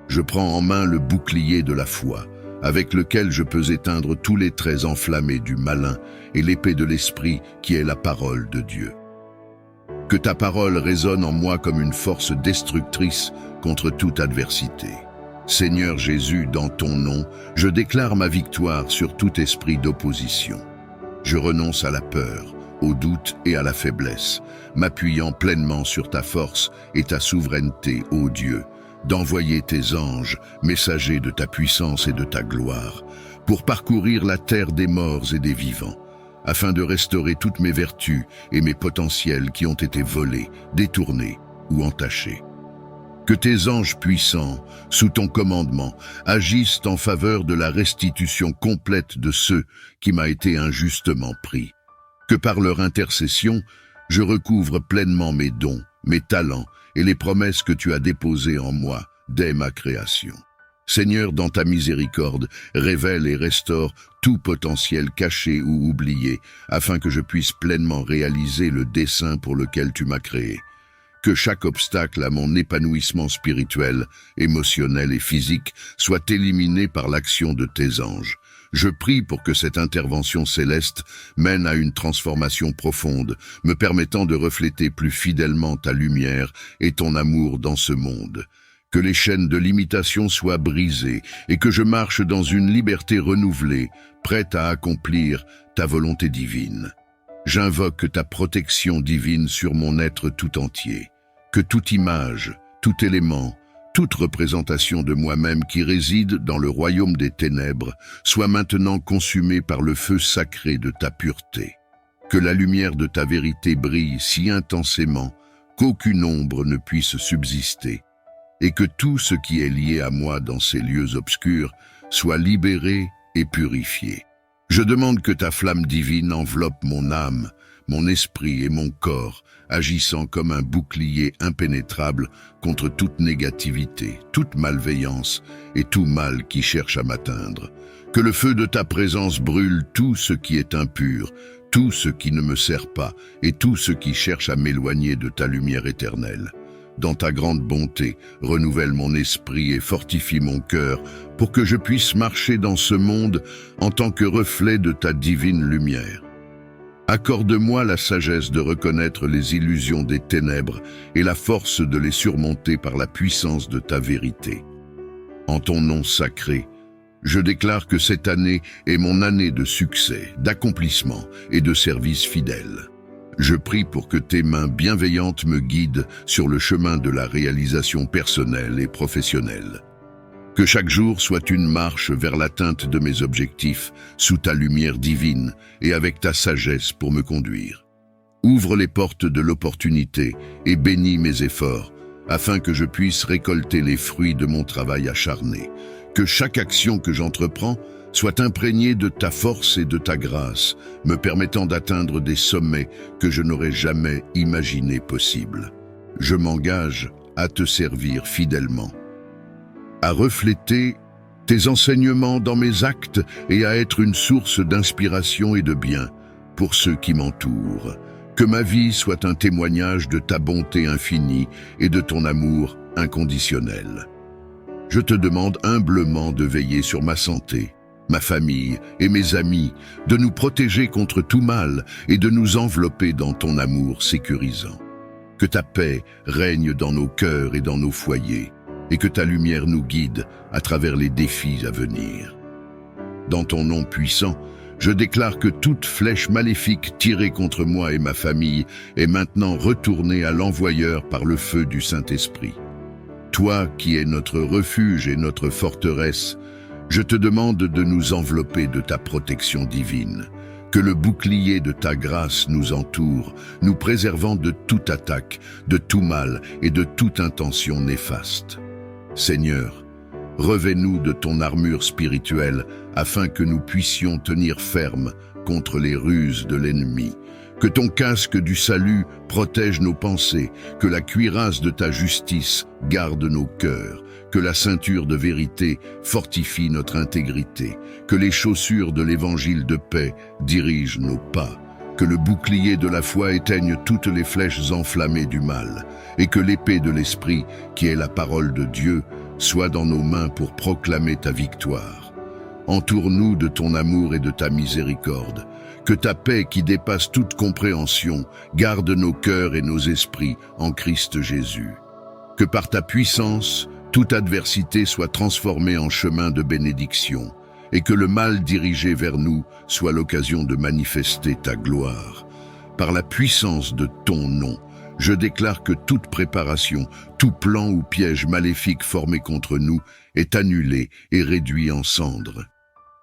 Je prends en main le bouclier de la foi, avec lequel je peux éteindre tous les traits enflammés du malin et l'épée de l'esprit qui est la parole de Dieu. Que ta parole résonne en moi comme une force destructrice contre toute adversité. Seigneur Jésus, dans ton nom, je déclare ma victoire sur tout esprit d'opposition. Je renonce à la peur, au doute et à la faiblesse, m'appuyant pleinement sur ta force et ta souveraineté, ô Dieu, d'envoyer tes anges, messagers de ta puissance et de ta gloire, pour parcourir la terre des morts et des vivants, afin de restaurer toutes mes vertus et mes potentiels qui ont été volés, détournés ou entachés. Que tes anges puissants, sous ton commandement, agissent en faveur de la restitution complète de ceux qui m'a été injustement pris. Que par leur intercession, je recouvre pleinement mes dons, mes talents et les promesses que tu as déposées en moi dès ma création. Seigneur, dans ta miséricorde, révèle et restaure tout potentiel caché ou oublié, afin que je puisse pleinement réaliser le dessein pour lequel tu m'as créé. Que chaque obstacle à mon épanouissement spirituel, émotionnel et physique soit éliminé par l'action de tes anges. Je prie pour que cette intervention céleste mène à une transformation profonde, me permettant de refléter plus fidèlement ta lumière et ton amour dans ce monde. Que les chaînes de limitation soient brisées et que je marche dans une liberté renouvelée, prête à accomplir ta volonté divine. J'invoque ta protection divine sur mon être tout entier. Que toute image, tout élément, toute représentation de moi-même qui réside dans le royaume des ténèbres soit maintenant consumée par le feu sacré de ta pureté. Que la lumière de ta vérité brille si intensément qu'aucune ombre ne puisse subsister, et que tout ce qui est lié à moi dans ces lieux obscurs soit libéré et purifié. Je demande que ta flamme divine enveloppe mon âme, mon esprit et mon corps, agissant comme un bouclier impénétrable contre toute négativité, toute malveillance et tout mal qui cherche à m'atteindre. Que le feu de ta présence brûle tout ce qui est impur, tout ce qui ne me sert pas et tout ce qui cherche à m'éloigner de ta lumière éternelle. Dans ta grande bonté, renouvelle mon esprit et fortifie mon cœur pour que je puisse marcher dans ce monde en tant que reflet de ta divine lumière. Accorde-moi la sagesse de reconnaître les illusions des ténèbres et la force de les surmonter par la puissance de ta vérité. En ton nom sacré, je déclare que cette année est mon année de succès, d'accomplissement et de service fidèle. Je prie pour que tes mains bienveillantes me guident sur le chemin de la réalisation personnelle et professionnelle. Que chaque jour soit une marche vers l'atteinte de mes objectifs, sous ta lumière divine et avec ta sagesse pour me conduire. Ouvre les portes de l'opportunité et bénis mes efforts, afin que je puisse récolter les fruits de mon travail acharné. Que chaque action que j'entreprends soit imprégnée de ta force et de ta grâce, me permettant d'atteindre des sommets que je n'aurais jamais imaginés possibles. Je m'engage à te servir fidèlement, à refléter tes enseignements dans mes actes et à être une source d'inspiration et de bien pour ceux qui m'entourent. Que ma vie soit un témoignage de ta bonté infinie et de ton amour inconditionnel. Je te demande humblement de veiller sur ma santé, ma famille et mes amis, de nous protéger contre tout mal et de nous envelopper dans ton amour sécurisant. Que ta paix règne dans nos cœurs et dans nos foyers, et que ta lumière nous guide à travers les défis à venir. Dans ton nom puissant, je déclare que toute flèche maléfique tirée contre moi et ma famille est maintenant retournée à l'envoyeur par le feu du Saint-Esprit. Toi qui es notre refuge et notre forteresse, je te demande de nous envelopper de ta protection divine, que le bouclier de ta grâce nous entoure, nous préservant de toute attaque, de tout mal et de toute intention néfaste. Seigneur, revêt-nous de ton armure spirituelle afin que nous puissions tenir ferme contre les ruses de l'ennemi. Que ton casque du salut protège nos pensées, que la cuirasse de ta justice garde nos cœurs, que la ceinture de vérité fortifie notre intégrité, que les chaussures de l'évangile de paix dirigent nos pas, que le bouclier de la foi éteigne toutes les flèches enflammées du mal, et que l'épée de l'Esprit, qui est la parole de Dieu, soit dans nos mains pour proclamer ta victoire. Entoure-nous de ton amour et de ta miséricorde. Que ta paix qui dépasse toute compréhension garde nos cœurs et nos esprits en Christ Jésus. Que par ta puissance, toute adversité soit transformée en chemin de bénédiction et que le mal dirigé vers nous soit l'occasion de manifester ta gloire. Par la puissance de ton nom, je déclare que toute préparation, tout plan ou piège maléfique formé contre nous est annulé et réduit en cendres.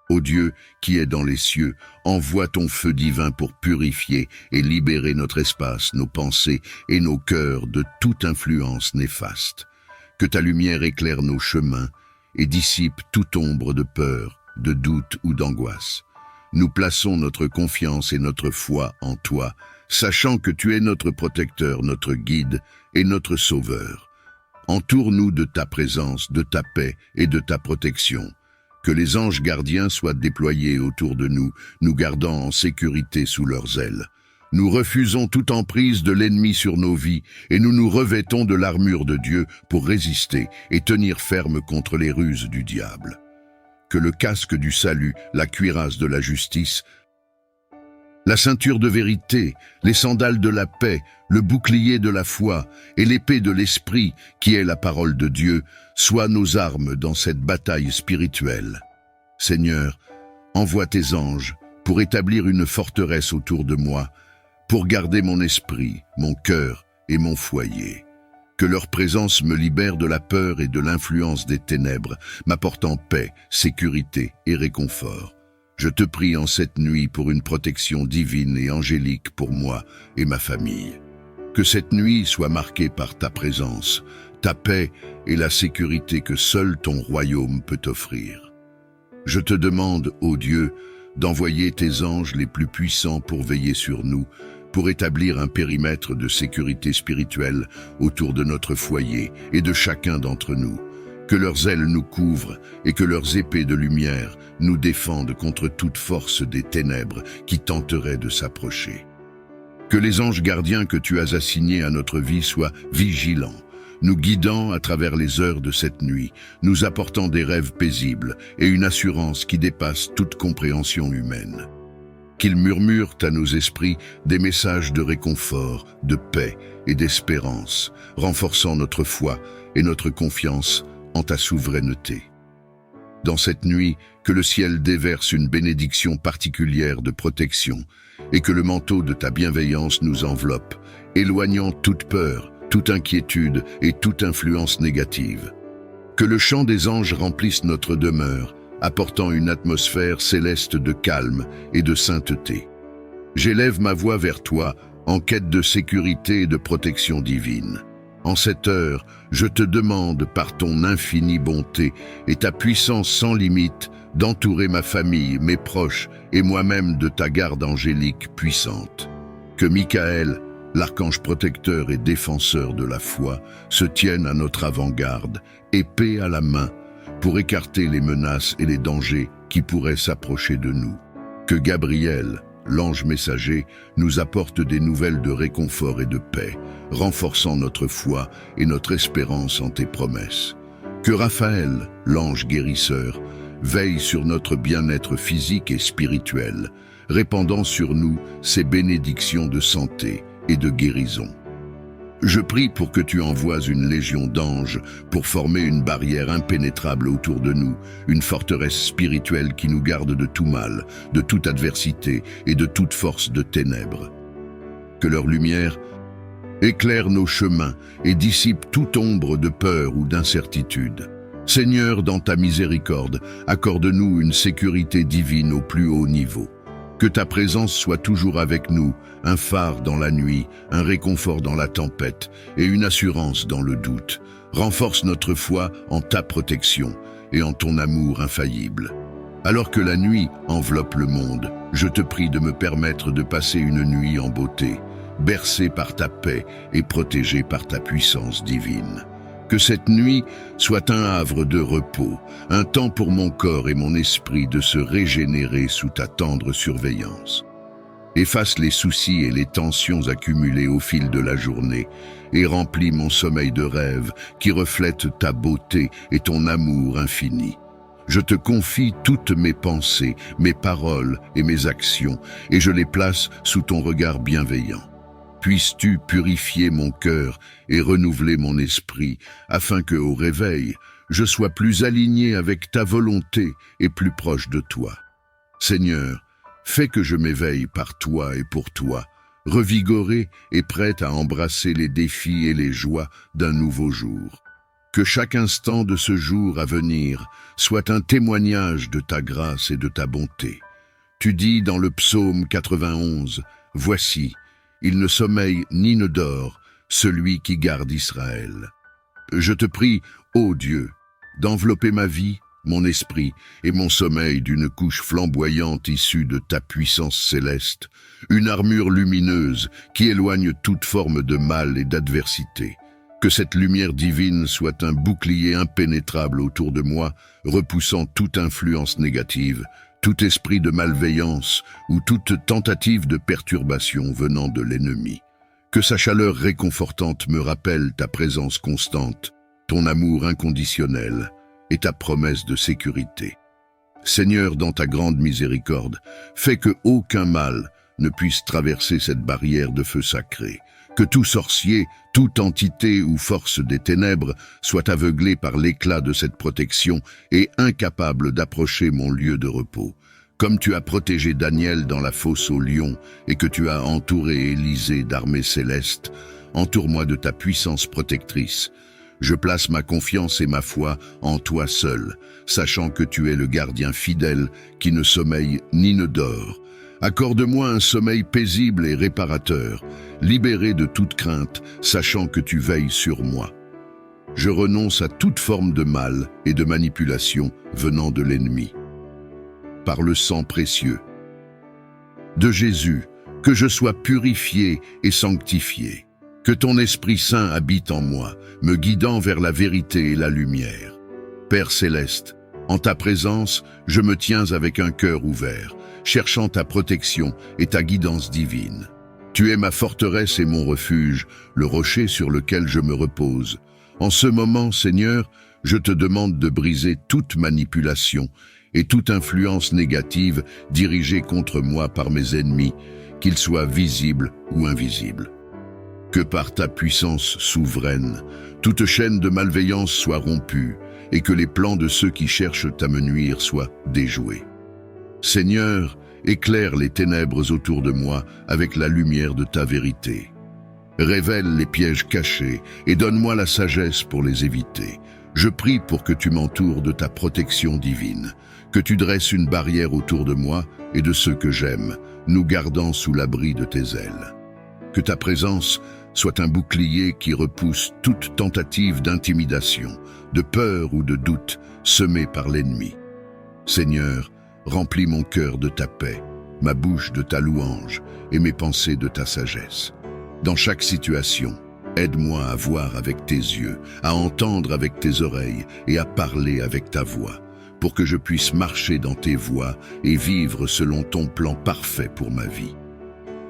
Ô Dieu qui es dans les cieux, envoie ton feu divin pour purifier et libérer notre espace, nos pensées et nos cœurs de toute influence néfaste. Que ta lumière éclaire nos chemins et dissipe toute ombre de peur, de doute ou d'angoisse. Nous plaçons notre confiance et notre foi en toi, sachant que tu es notre protecteur, notre guide et notre sauveur. Entoure-nous de ta présence, de ta paix et de ta protection. Que les anges gardiens soient déployés autour de nous, nous gardant en sécurité sous leurs ailes. Nous refusons toute emprise de l'ennemi sur nos vies et nous nous revêtons de l'armure de Dieu pour résister et tenir ferme contre les ruses du diable. Que le casque du salut, la cuirasse de la justice, la ceinture de vérité, les sandales de la paix, le bouclier de la foi et l'épée de l'esprit, qui est la parole de Dieu, soient nos armes dans cette bataille spirituelle. Seigneur, envoie tes anges pour établir une forteresse autour de moi, pour garder mon esprit, mon cœur et mon foyer. Que leur présence me libère de la peur et de l'influence des ténèbres, m'apportant paix, sécurité et réconfort. Je te prie en cette nuit pour une protection divine et angélique pour moi et ma famille. Que cette nuit soit marquée par ta présence, ta paix et la sécurité que seul ton royaume peut offrir. Je te demande, ô Dieu, d'envoyer tes anges les plus puissants pour veiller sur nous, pour établir un périmètre de sécurité spirituelle autour de notre foyer et de chacun d'entre nous. Que leurs ailes nous couvrent et que leurs épées de lumière nous défendent contre toute force des ténèbres qui tenteraient de s'approcher. Que les anges gardiens que tu as assignés à notre vie soient vigilants, nous guidant à travers les heures de cette nuit, nous apportant des rêves paisibles et une assurance qui dépasse toute compréhension humaine. Qu'ils murmurent à nos esprits des messages de réconfort, de paix et d'espérance, renforçant notre foi et notre confiance en ta souveraineté. Dans cette nuit, que le ciel déverse une bénédiction particulière de protection et que le manteau de ta bienveillance nous enveloppe, éloignant toute peur, toute inquiétude et toute influence négative. Que le chant des anges remplisse notre demeure, apportant une atmosphère céleste de calme et de sainteté. J'élève ma voix vers toi en quête de sécurité et de protection divine. En cette heure, je te demande par ton infinie bonté et ta puissance sans limite d'entourer ma famille, mes proches et moi-même de ta garde angélique puissante. Que Michael, l'archange protecteur et défenseur de la foi, se tienne à notre avant-garde, épée à la main, pour écarter les menaces et les dangers qui pourraient s'approcher de nous. Que Gabriel, l'ange messager, nous apporte des nouvelles de réconfort et de paix, renforçant notre foi et notre espérance en tes promesses. Que Raphaël, l'ange guérisseur, veille sur notre bien-être physique et spirituel, répandant sur nous ses bénédictions de santé et de guérison. Je prie pour que tu envoies une légion d'anges pour former une barrière impénétrable autour de nous, une forteresse spirituelle qui nous garde de tout mal, de toute adversité et de toute force de ténèbres. Que leur lumière éclaire nos chemins et dissipe toute ombre de peur ou d'incertitude. Seigneur, dans ta miséricorde, accorde-nous une sécurité divine au plus haut niveau. Que ta présence soit toujours avec nous, un phare dans la nuit, un réconfort dans la tempête et une assurance dans le doute. Renforce notre foi en ta protection et en ton amour infaillible. Alors que la nuit enveloppe le monde, je te prie de me permettre de passer une nuit en beauté, bercée par ta paix et protégée par ta puissance divine. Que cette nuit soit un havre de repos, un temps pour mon corps et mon esprit de se régénérer sous ta tendre surveillance. Efface les soucis et les tensions accumulées au fil de la journée et remplis mon sommeil de rêves qui reflètent ta beauté et ton amour infini. Je te confie toutes mes pensées, mes paroles et mes actions, et je les place sous ton regard bienveillant. Puisses-tu purifier mon cœur et renouveler mon esprit, afin que, au réveil, je sois plus aligné avec ta volonté et plus proche de toi. Seigneur, fais que je m'éveille par toi et pour toi, revigoré et prêt à embrasser les défis et les joies d'un nouveau jour. Que chaque instant de ce jour à venir soit un témoignage de ta grâce et de ta bonté. Tu dis dans le psaume 91, « Voici, il ne sommeille ni ne dort, celui qui garde Israël. » Je te prie, ô Dieu, d'envelopper ma vie, mon esprit et mon sommeil d'une couche flamboyante issue de ta puissance céleste, une armure lumineuse qui éloigne toute forme de mal et d'adversité. Que cette lumière divine soit un bouclier impénétrable autour de moi, repoussant toute influence négative, tout esprit de malveillance ou toute tentative de perturbation venant de l'ennemi. Que sa chaleur réconfortante me rappelle ta présence constante, ton amour inconditionnel et ta promesse de sécurité. Seigneur, dans ta grande miséricorde, fais que aucun mal ne puisse traverser cette barrière de feu sacré. Que tout sorcier, toute entité ou force des ténèbres soit aveuglé par l'éclat de cette protection et incapable d'approcher mon lieu de repos. Comme tu as protégé Daniel dans la fosse aux lions et que tu as entouré Élisée d'armées célestes, entoure-moi de ta puissance protectrice. Je place ma confiance et ma foi en toi seul, sachant que tu es le gardien fidèle qui ne sommeille ni ne dort. Accorde-moi un sommeil paisible et réparateur, libéré de toute crainte, sachant que tu veilles sur moi. Je renonce à toute forme de mal et de manipulation venant de l'ennemi. Par le sang précieux de Jésus, que je sois purifié et sanctifié. Que ton Esprit Saint habite en moi, me guidant vers la vérité et la lumière. Père céleste, en ta présence, je me tiens avec un cœur ouvert, cherchant ta protection et ta guidance divine. Tu es ma forteresse et mon refuge, le rocher sur lequel je me repose. En ce moment, Seigneur, je te demande de briser toute manipulation et toute influence négative dirigée contre moi par mes ennemis, qu'ils soient visibles ou invisibles. Que par ta puissance souveraine, toute chaîne de malveillance soit rompue et que les plans de ceux qui cherchent à me nuire soient déjoués. Seigneur, éclaire les ténèbres autour de moi avec la lumière de ta vérité. Révèle les pièges cachés et donne-moi la sagesse pour les éviter. Je prie pour que tu m'entoures de ta protection divine, que tu dresses une barrière autour de moi et de ceux que j'aime, nous gardant sous l'abri de tes ailes. Que ta présence soit un bouclier qui repousse toute tentative d'intimidation, de peur ou de doute semée par l'ennemi. Seigneur, remplis mon cœur de ta paix, ma bouche de ta louange et mes pensées de ta sagesse. Dans chaque situation, aide-moi à voir avec tes yeux, à entendre avec tes oreilles et à parler avec ta voix, pour que je puisse marcher dans tes voies et vivre selon ton plan parfait pour ma vie.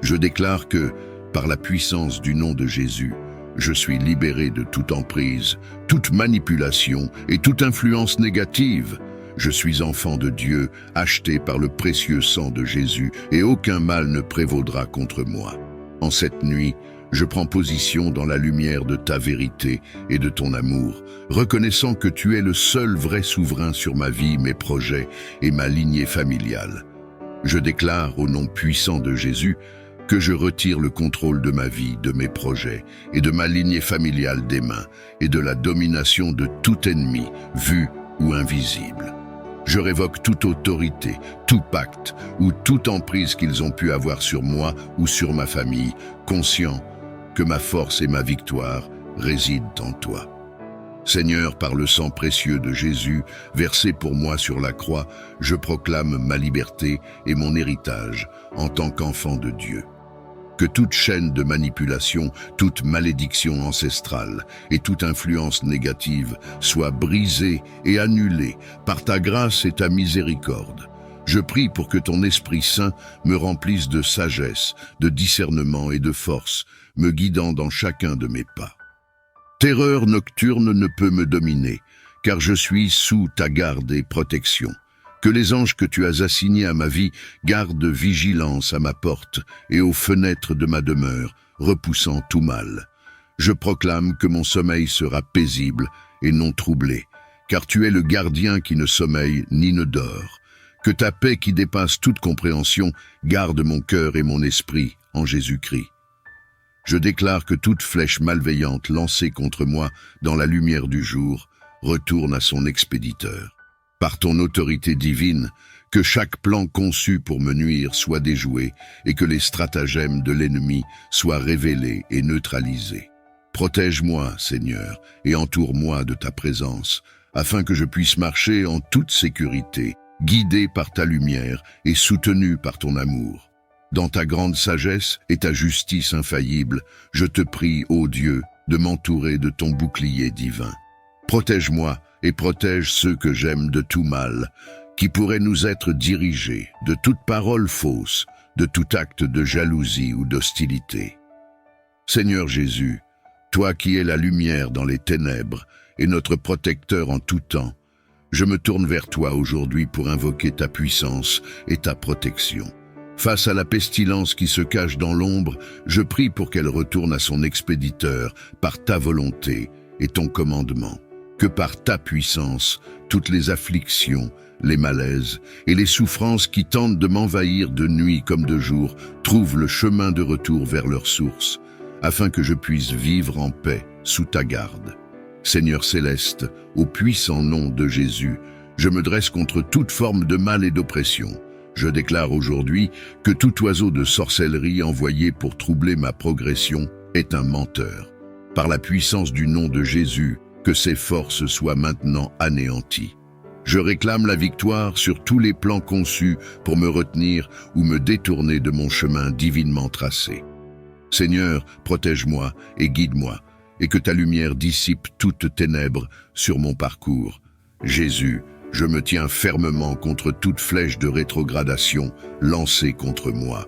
Je déclare que, par la puissance du nom de Jésus, je suis libéré de toute emprise, toute manipulation et toute influence négative. Je suis enfant de Dieu, acheté par le précieux sang de Jésus, et aucun mal ne prévaudra contre moi. En cette nuit, je prends position dans la lumière de ta vérité et de ton amour, reconnaissant que tu es le seul vrai souverain sur ma vie, mes projets et ma lignée familiale. Je déclare au nom puissant de Jésus que je retire le contrôle de ma vie, de mes projets et de ma lignée familiale des mains et de la domination de tout ennemi, vu ou invisible. Je révoque toute autorité, tout pacte ou toute emprise qu'ils ont pu avoir sur moi ou sur ma famille, conscient que ma force et ma victoire résident en toi. Seigneur, par le sang précieux de Jésus, versé pour moi sur la croix, je proclame ma liberté et mon héritage en tant qu'enfant de Dieu. Que toute chaîne de manipulation, toute malédiction ancestrale et toute influence négative soit brisée et annulée par ta grâce et ta miséricorde. Je prie pour que ton Esprit Saint me remplisse de sagesse, de discernement et de force, me guidant dans chacun de mes pas. Terreur nocturne ne peut me dominer, car je suis sous ta garde et protection. Que les anges que tu as assignés à ma vie gardent vigilance à ma porte et aux fenêtres de ma demeure, repoussant tout mal. Je proclame que mon sommeil sera paisible et non troublé, car tu es le gardien qui ne sommeille ni ne dort. Que ta paix qui dépasse toute compréhension garde mon cœur et mon esprit en Jésus-Christ. Je déclare que toute flèche malveillante lancée contre moi dans la lumière du jour retourne à son expéditeur. Par ton autorité divine, que chaque plan conçu pour me nuire soit déjoué et que les stratagèmes de l'ennemi soient révélés et neutralisés. Protège-moi, Seigneur, et entoure-moi de ta présence, afin que je puisse marcher en toute sécurité, guidé par ta lumière et soutenu par ton amour. Dans ta grande sagesse et ta justice infaillible, je te prie, ô Dieu, de m'entourer de ton bouclier divin. Protège-moi et protège ceux que j'aime de tout mal, qui pourraient nous être dirigés de toute parole fausse, de tout acte de jalousie ou d'hostilité. Seigneur Jésus, toi qui es la lumière dans les ténèbres et notre protecteur en tout temps, je me tourne vers toi aujourd'hui pour invoquer ta puissance et ta protection. Face à la pestilence qui se cache dans l'ombre, je prie pour qu'elle retourne à son expéditeur par ta volonté et ton commandement. Que par ta puissance, toutes les afflictions, les malaises et les souffrances qui tentent de m'envahir de nuit comme de jour trouvent le chemin de retour vers leur source, afin que je puisse vivre en paix sous ta garde. Seigneur céleste, au puissant nom de Jésus, je me dresse contre toute forme de mal et d'oppression. Je déclare aujourd'hui que tout oiseau de sorcellerie envoyé pour troubler ma progression est un menteur. Par la puissance du nom de Jésus, que ses forces soient maintenant anéanties. Je réclame la victoire sur tous les plans conçus pour me retenir ou me détourner de mon chemin divinement tracé. Seigneur, protège-moi et guide-moi, et que ta lumière dissipe toute ténèbre sur mon parcours. Jésus, je me tiens fermement contre toute flèche de rétrogradation lancée contre moi.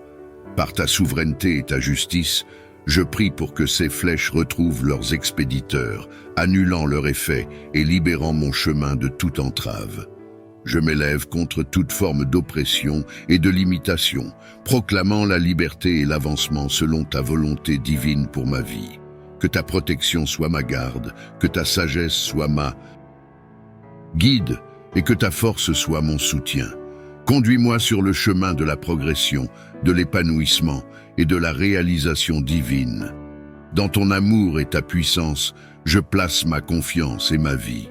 Par ta souveraineté et ta justice, je prie pour que ces flèches retrouvent leurs expéditeurs, annulant leur effet et libérant mon chemin de toute entrave. Je m'élève contre toute forme d'oppression et de limitation, proclamant la liberté et l'avancement selon ta volonté divine pour ma vie. Que ta protection soit ma garde, que ta sagesse soit ma guide et que ta force soit mon soutien. Conduis-moi sur le chemin de la progression, de l'épanouissement et de la réalisation divine. Dans ton amour et ta puissance, je place ma confiance et ma vie.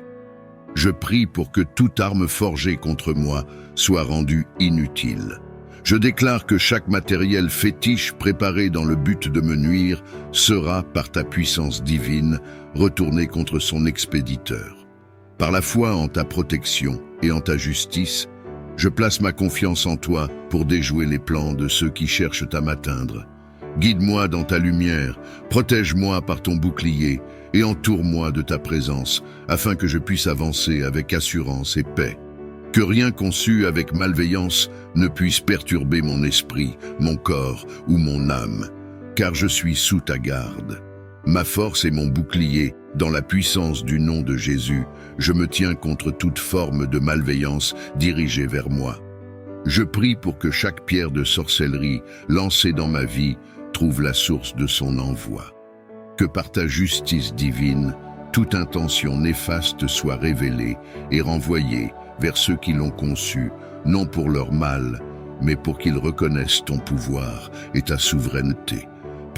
Je prie pour que toute arme forgée contre moi soit rendue inutile. Je déclare que chaque matériel fétiche préparé dans le but de me nuire sera, par ta puissance divine, retourné contre son expéditeur. Par la foi en ta protection et en ta justice, je place ma confiance en toi pour déjouer les plans de ceux qui cherchent à m'atteindre. Guide-moi dans ta lumière, protège-moi par ton bouclier et entoure-moi de ta présence, afin que je puisse avancer avec assurance et paix. Que rien conçu avec malveillance ne puisse perturber mon esprit, mon corps ou mon âme, car je suis sous ta garde. Ma force est mon bouclier, dans la puissance du nom de Jésus, je me tiens contre toute forme de malveillance dirigée vers moi. Je prie pour que chaque pierre de sorcellerie lancée dans ma vie trouve la source de son envoi. Que par ta justice divine, toute intention néfaste soit révélée et renvoyée vers ceux qui l'ont conçue, non pour leur mal, mais pour qu'ils reconnaissent ton pouvoir et ta souveraineté.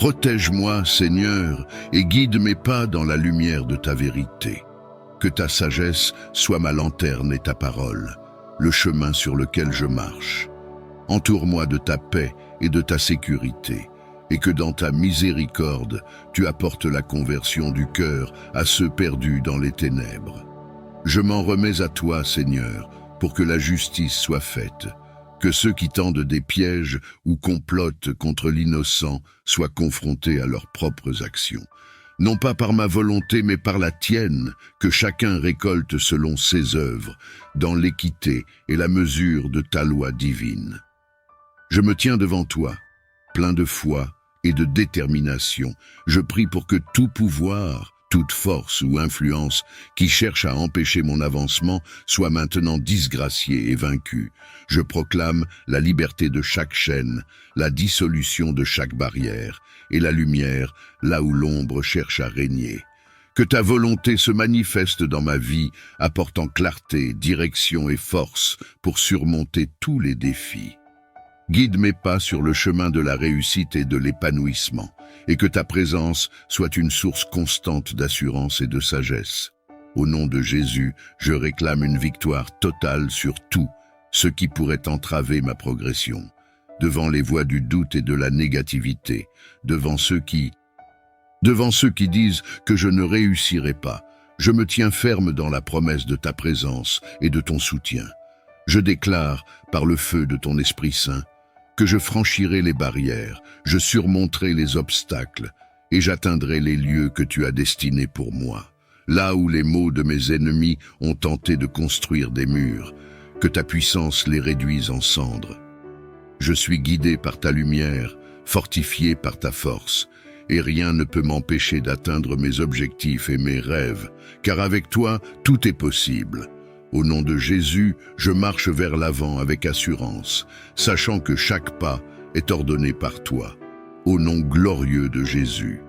Protège-moi, Seigneur, et guide mes pas dans la lumière de ta vérité. Que ta sagesse soit ma lanterne et ta parole, le chemin sur lequel je marche. Entoure-moi de ta paix et de ta sécurité, et que dans ta miséricorde, tu apportes la conversion du cœur à ceux perdus dans les ténèbres. Je m'en remets à toi, Seigneur, pour que la justice soit faite, que ceux qui tendent des pièges ou complotent contre l'innocent soient confrontés à leurs propres actions. Non pas par ma volonté, mais par la tienne, que chacun récolte selon ses œuvres, dans l'équité et la mesure de ta loi divine. Je me tiens devant toi, plein de foi et de détermination. Je prie pour que tout pouvoir, Toute force ou influence qui cherche à empêcher mon avancement soit maintenant disgraciée et vaincue. Je proclame la liberté de chaque chaîne, la dissolution de chaque barrière, et la lumière là où l'ombre cherche à régner. Que ta volonté se manifeste dans ma vie, apportant clarté, direction et force pour surmonter tous les défis. Guide mes pas sur le chemin de la réussite et de l'épanouissement, et que ta présence soit une source constante d'assurance et de sagesse. Au nom de Jésus, je réclame une victoire totale sur tout ce qui pourrait entraver ma progression, devant les voix du doute et de la négativité, devant ceux qui disent que je ne réussirai pas. Je me tiens ferme dans la promesse de ta présence et de ton soutien. Je déclare, par le feu de ton Esprit Saint, que je franchirai les barrières, je surmonterai les obstacles et j'atteindrai les lieux que tu as destinés pour moi. Là où les maux de mes ennemis ont tenté de construire des murs, que ta puissance les réduise en cendres. Je suis guidé par ta lumière, fortifié par ta force, et rien ne peut m'empêcher d'atteindre mes objectifs et mes rêves, car avec toi, tout est possible. Au nom de Jésus, je marche vers l'avant avec assurance, sachant que chaque pas est ordonné par toi. Au nom glorieux de Jésus.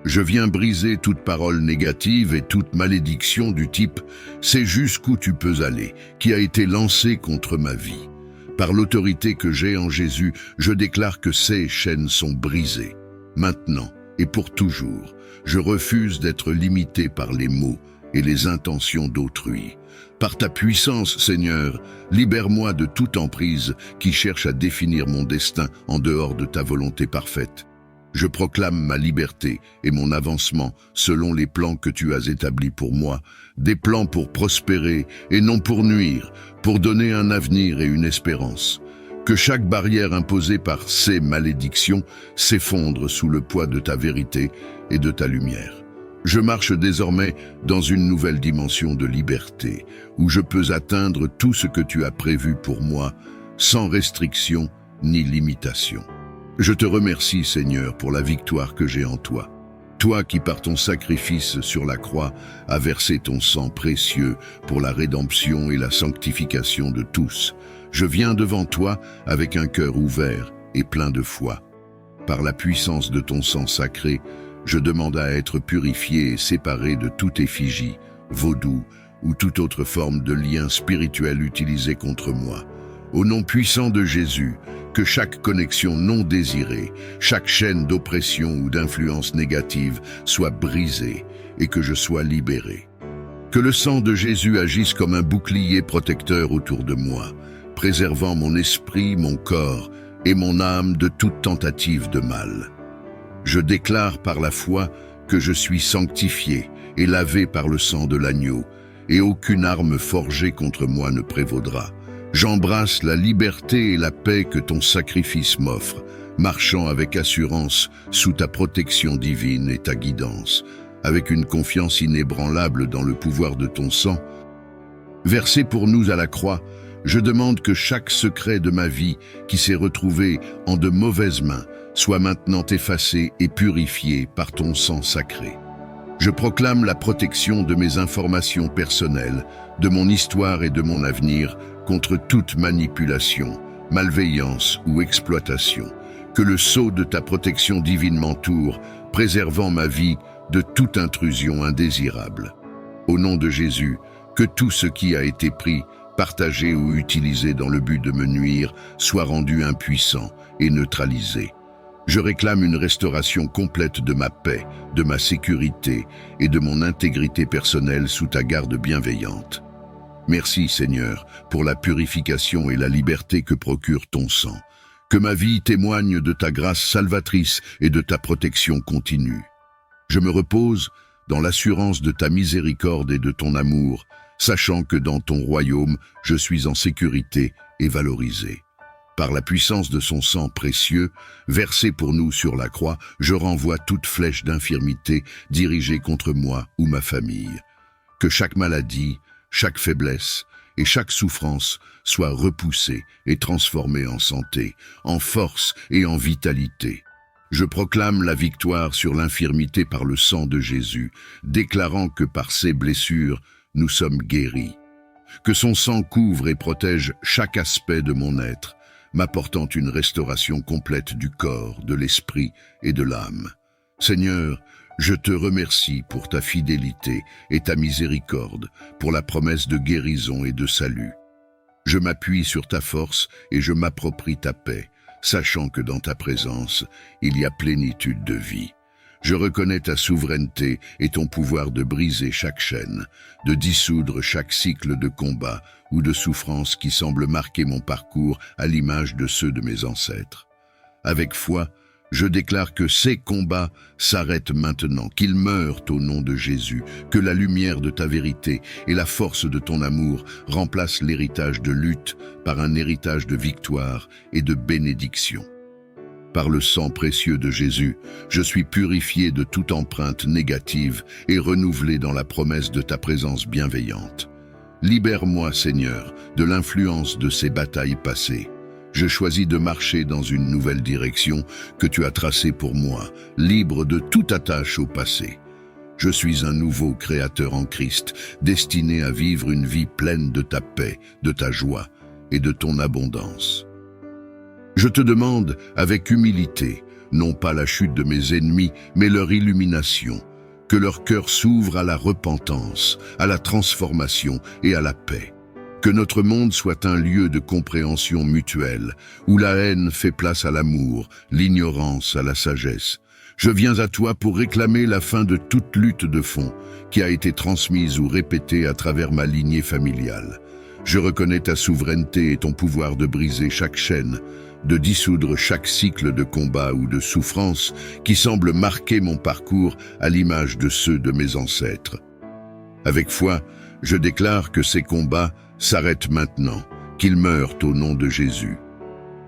Je viens briser toute parole négative et toute malédiction du type « c'est jusqu'où tu peux aller » qui a été lancée contre ma vie. Par l'autorité que j'ai en Jésus, je déclare que ces chaînes sont brisées. Maintenant et pour toujours, je refuse d'être limité par les mots et les intentions d'autrui. Par ta puissance, Seigneur, libère-moi de toute emprise qui cherche à définir mon destin en dehors de ta volonté parfaite. Je proclame ma liberté et mon avancement selon les plans que tu as établis pour moi, des plans pour prospérer et non pour nuire, pour donner un avenir et une espérance. Que chaque barrière imposée par ces malédictions s'effondre sous le poids de ta vérité et de ta lumière. Je marche désormais dans une nouvelle dimension de liberté, où je peux atteindre tout ce que tu as prévu pour moi, sans restriction ni limitation. Je te remercie, Seigneur, pour la victoire que j'ai en toi. Toi qui, par ton sacrifice sur la croix, as versé ton sang précieux pour la rédemption et la sanctification de tous. Je viens devant toi avec un cœur ouvert et plein de foi. Par la puissance de ton sang sacré, je demande à être purifié et séparé de toute effigie, vaudou ou toute autre forme de lien spirituel utilisé contre moi. Au nom puissant de Jésus, que chaque connexion non désirée, chaque chaîne d'oppression ou d'influence négative soit brisée et que je sois libéré. Que le sang de Jésus agisse comme un bouclier protecteur autour de moi, préservant mon esprit, mon corps et mon âme de toute tentative de mal. Je déclare par la foi que je suis sanctifié et lavé par le sang de l'agneau, et aucune arme forgée contre moi ne prévaudra. J'embrasse la liberté et la paix que ton sacrifice m'offre, marchant avec assurance sous ta protection divine et ta guidance, avec une confiance inébranlable dans le pouvoir de ton sang. Versé pour nous à la croix, je demande que chaque secret de ma vie qui s'est retrouvé en de mauvaises mains soit maintenant effacé et purifié par ton sang sacré. Je proclame la protection de mes informations personnelles, de mon histoire et de mon avenir contre toute manipulation, malveillance ou exploitation. Que le sceau de ta protection divine m'entoure, préservant ma vie de toute intrusion indésirable. Au nom de Jésus, que tout ce qui a été pris, partagé ou utilisé dans le but de me nuire soit rendu impuissant et neutralisé. Je réclame une restauration complète de ma paix, de ma sécurité et de mon intégrité personnelle sous ta garde bienveillante. Merci, Seigneur, pour la purification et la liberté que procure ton sang. Que ma vie témoigne de ta grâce salvatrice et de ta protection continue. Je me repose dans l'assurance de ta miséricorde et de ton amour, sachant que dans ton royaume, je suis en sécurité et valorisé. Par la puissance de son sang précieux, versé pour nous sur la croix, je renvoie toute flèche d'infirmité dirigée contre moi ou ma famille. Que chaque maladie, chaque faiblesse et chaque souffrance soit repoussée et transformée en santé, en force et en vitalité. Je proclame la victoire sur l'infirmité par le sang de Jésus, déclarant que par ses blessures, nous sommes guéris. Que son sang couvre et protège chaque aspect de mon être, m'apportant une restauration complète du corps, de l'esprit et de l'âme. Seigneur, je te remercie pour ta fidélité et ta miséricorde, pour la promesse de guérison et de salut. Je m'appuie sur ta force et je m'approprie ta paix, sachant que dans ta présence, il y a plénitude de vie. Je reconnais ta souveraineté et ton pouvoir de briser chaque chaîne, de dissoudre chaque cycle de combat ou de souffrance qui semble marquer mon parcours à l'image de ceux de mes ancêtres. Avec foi, je déclare que ces combats s'arrêtent maintenant, qu'ils meurent au nom de Jésus, que la lumière de ta vérité et la force de ton amour remplacent l'héritage de lutte par un héritage de victoire et de bénédiction. Par le sang précieux de Jésus, je suis purifié de toute empreinte négative et renouvelé dans la promesse de ta présence bienveillante. Libère-moi, Seigneur, de l'influence de ces batailles passées. Je choisis de marcher dans une nouvelle direction que tu as tracée pour moi, libre de toute attache au passé. Je suis un nouveau créateur en Christ, destiné à vivre une vie pleine de ta paix, de ta joie et de ton abondance. Je te demande, avec humilité, non pas la chute de mes ennemis, mais leur illumination, que leur cœur s'ouvre à la repentance, à la transformation et à la paix. Que notre monde soit un lieu de compréhension mutuelle, où la haine fait place à l'amour, l'ignorance à la sagesse. Je viens à toi pour réclamer la fin de toute lutte de fond, qui a été transmise ou répétée à travers ma lignée familiale. Je reconnais ta souveraineté et ton pouvoir de briser chaque chaîne, de dissoudre chaque cycle de combat ou de souffrance qui semble marquer mon parcours à l'image de ceux de mes ancêtres. Avec foi, je déclare que ces combats s'arrêtent maintenant, qu'ils meurent au nom de Jésus.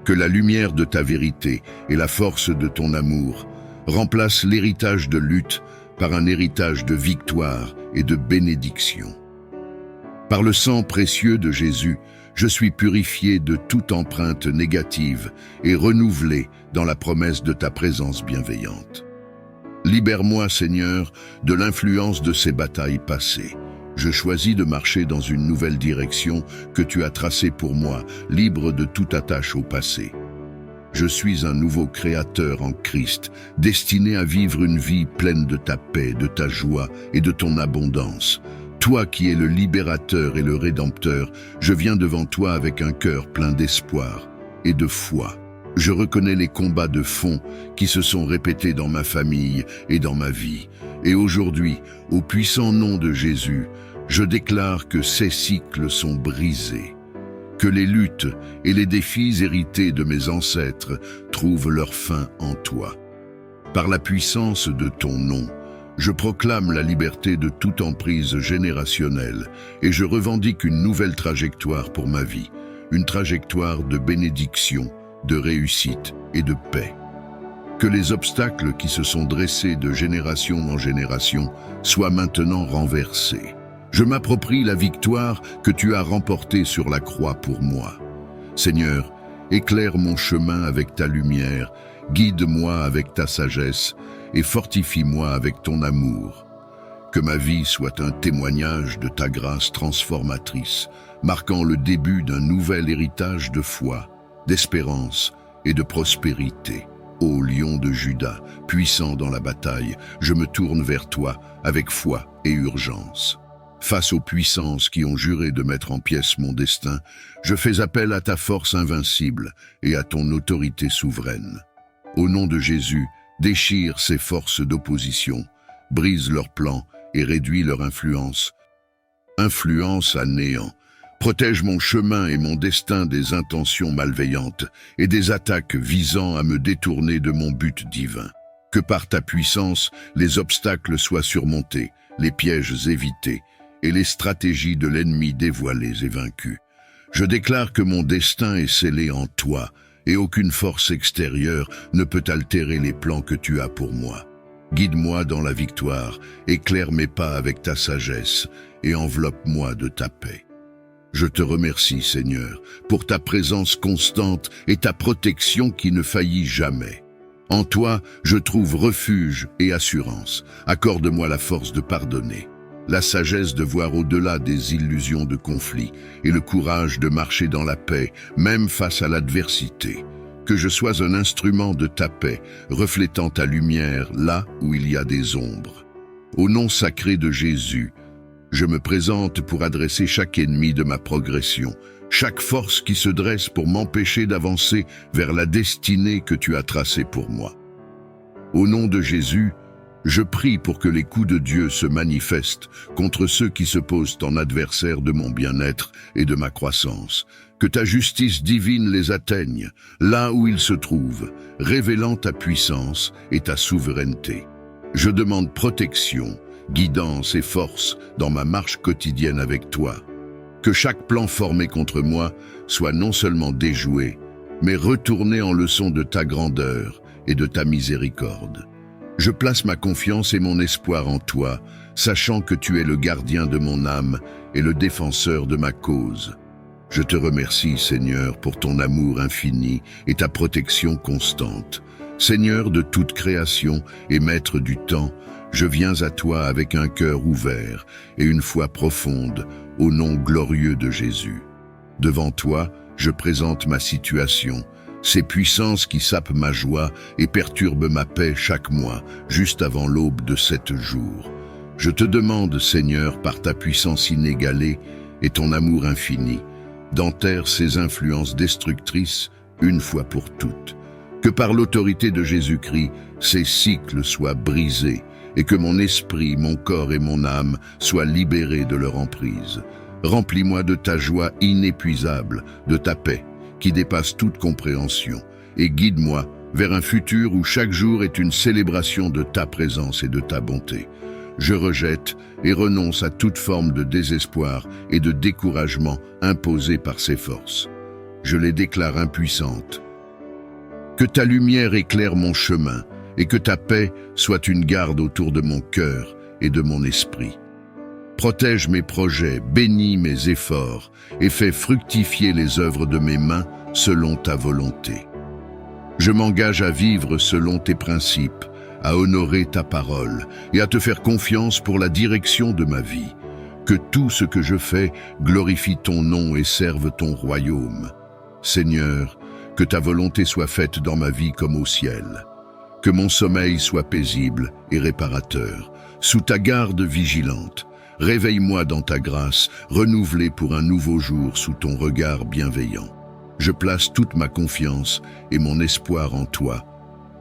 Que la lumière de ta vérité et la force de ton amour remplacent l'héritage de lutte par un héritage de victoire et de bénédiction. Par le sang précieux de Jésus, je suis purifié de toute empreinte négative et renouvelé dans la promesse de ta présence bienveillante. Libère-moi, Seigneur, de l'influence de ces batailles passées. Je choisis de marcher dans une nouvelle direction que tu as tracée pour moi, libre de toute attache au passé. Je suis un nouveau créateur en Christ, destiné à vivre une vie pleine de ta paix, de ta joie et de ton abondance. Toi qui es le libérateur et le rédempteur, je viens devant toi avec un cœur plein d'espoir et de foi. Je reconnais les combats de fond qui se sont répétés dans ma famille et dans ma vie. Et aujourd'hui, au puissant nom de Jésus, je déclare que ces cycles sont brisés, que les luttes et les défis hérités de mes ancêtres trouvent leur fin en toi. Par la puissance de ton nom, je proclame la liberté de toute emprise générationnelle et je revendique une nouvelle trajectoire pour ma vie, une trajectoire de bénédiction, de réussite et de paix. Que les obstacles qui se sont dressés de génération en génération soient maintenant renversés. Je m'approprie la victoire que tu as remportée sur la croix pour moi. Seigneur, éclaire mon chemin avec ta lumière, guide-moi avec ta sagesse et fortifie-moi avec ton amour. Que ma vie soit un témoignage de ta grâce transformatrice, marquant le début d'un nouvel héritage de foi, d'espérance et de prospérité. Ô lion de Juda, puissant dans la bataille, je me tourne vers toi avec foi et urgence. Face aux puissances qui ont juré de mettre en pièces mon destin, je fais appel à ta force invincible et à ton autorité souveraine. Au nom de Jésus, déchire ces forces d'opposition, brise leurs plans et réduis leur influence. Influence à néant. Protège mon chemin et mon destin des intentions malveillantes et des attaques visant à me détourner de mon but divin. Que par ta puissance, les obstacles soient surmontés, les pièges évités et les stratégies de l'ennemi dévoilées et vaincues. Je déclare que mon destin est scellé en toi et aucune force extérieure ne peut altérer les plans que tu as pour moi. Guide-moi dans la victoire, éclaire mes pas avec ta sagesse et enveloppe-moi de ta paix. Je te remercie, Seigneur, pour ta présence constante et ta protection qui ne faillit jamais. En toi, je trouve refuge et assurance. Accorde-moi la force de pardonner, la sagesse de voir au-delà des illusions de conflit et le courage de marcher dans la paix, même face à l'adversité. Que je sois un instrument de ta paix, reflétant ta lumière là où il y a des ombres. Au nom sacré de Jésus, je me présente pour adresser chaque ennemi de ma progression, chaque force qui se dresse pour m'empêcher d'avancer vers la destinée que tu as tracée pour moi. Au nom de Jésus, je prie pour que les coups de Dieu se manifestent contre ceux qui se posent en adversaire de mon bien-être et de ma croissance. Que ta justice divine les atteigne, là où ils se trouvent, révélant ta puissance et ta souveraineté. Je demande protection, guidance et force dans ma marche quotidienne avec toi. Que chaque plan formé contre moi soit non seulement déjoué, mais retourné en leçon de ta grandeur et de ta miséricorde. Je place ma confiance et mon espoir en toi, sachant que tu es le gardien de mon âme et le défenseur de ma cause. Je te remercie, Seigneur, pour ton amour infini et ta protection constante. Seigneur de toute création et maître du temps, je viens à toi avec un cœur ouvert et une foi profonde, au nom glorieux de Jésus. Devant toi, je présente ma situation, ces puissances qui sapent ma joie et perturbent ma paix chaque mois, juste avant l'aube de 7 jours. Je te demande, Seigneur, par ta puissance inégalée et ton amour infini, d'enterrer ces influences destructrices une fois pour toutes. Que par l'autorité de Jésus-Christ, ces cycles soient brisés et que mon esprit, mon corps et mon âme soient libérés de leur emprise. Remplis-moi de ta joie inépuisable, de ta paix, qui dépasse toute compréhension, et guide-moi vers un futur où chaque jour est une célébration de ta présence et de ta bonté. Je rejette et renonce à toute forme de désespoir et de découragement imposés par ces forces. Je les déclare impuissantes. Que ta lumière éclaire mon chemin et que ta paix soit une garde autour de mon cœur et de mon esprit. Protège mes projets, bénis mes efforts et fais fructifier les œuvres de mes mains selon ta volonté. Je m'engage à vivre selon tes principes, à honorer ta parole et à te faire confiance pour la direction de ma vie. Que tout ce que je fais glorifie ton nom et serve ton royaume. Seigneur, que ta volonté soit faite dans ma vie comme au ciel. Que mon sommeil soit paisible et réparateur, sous ta garde vigilante. Réveille-moi dans ta grâce, renouvelée pour un nouveau jour sous ton regard bienveillant. Je place toute ma confiance et mon espoir en toi,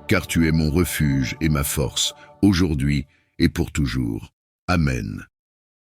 car tu es mon refuge et ma force, aujourd'hui et pour toujours. Amen.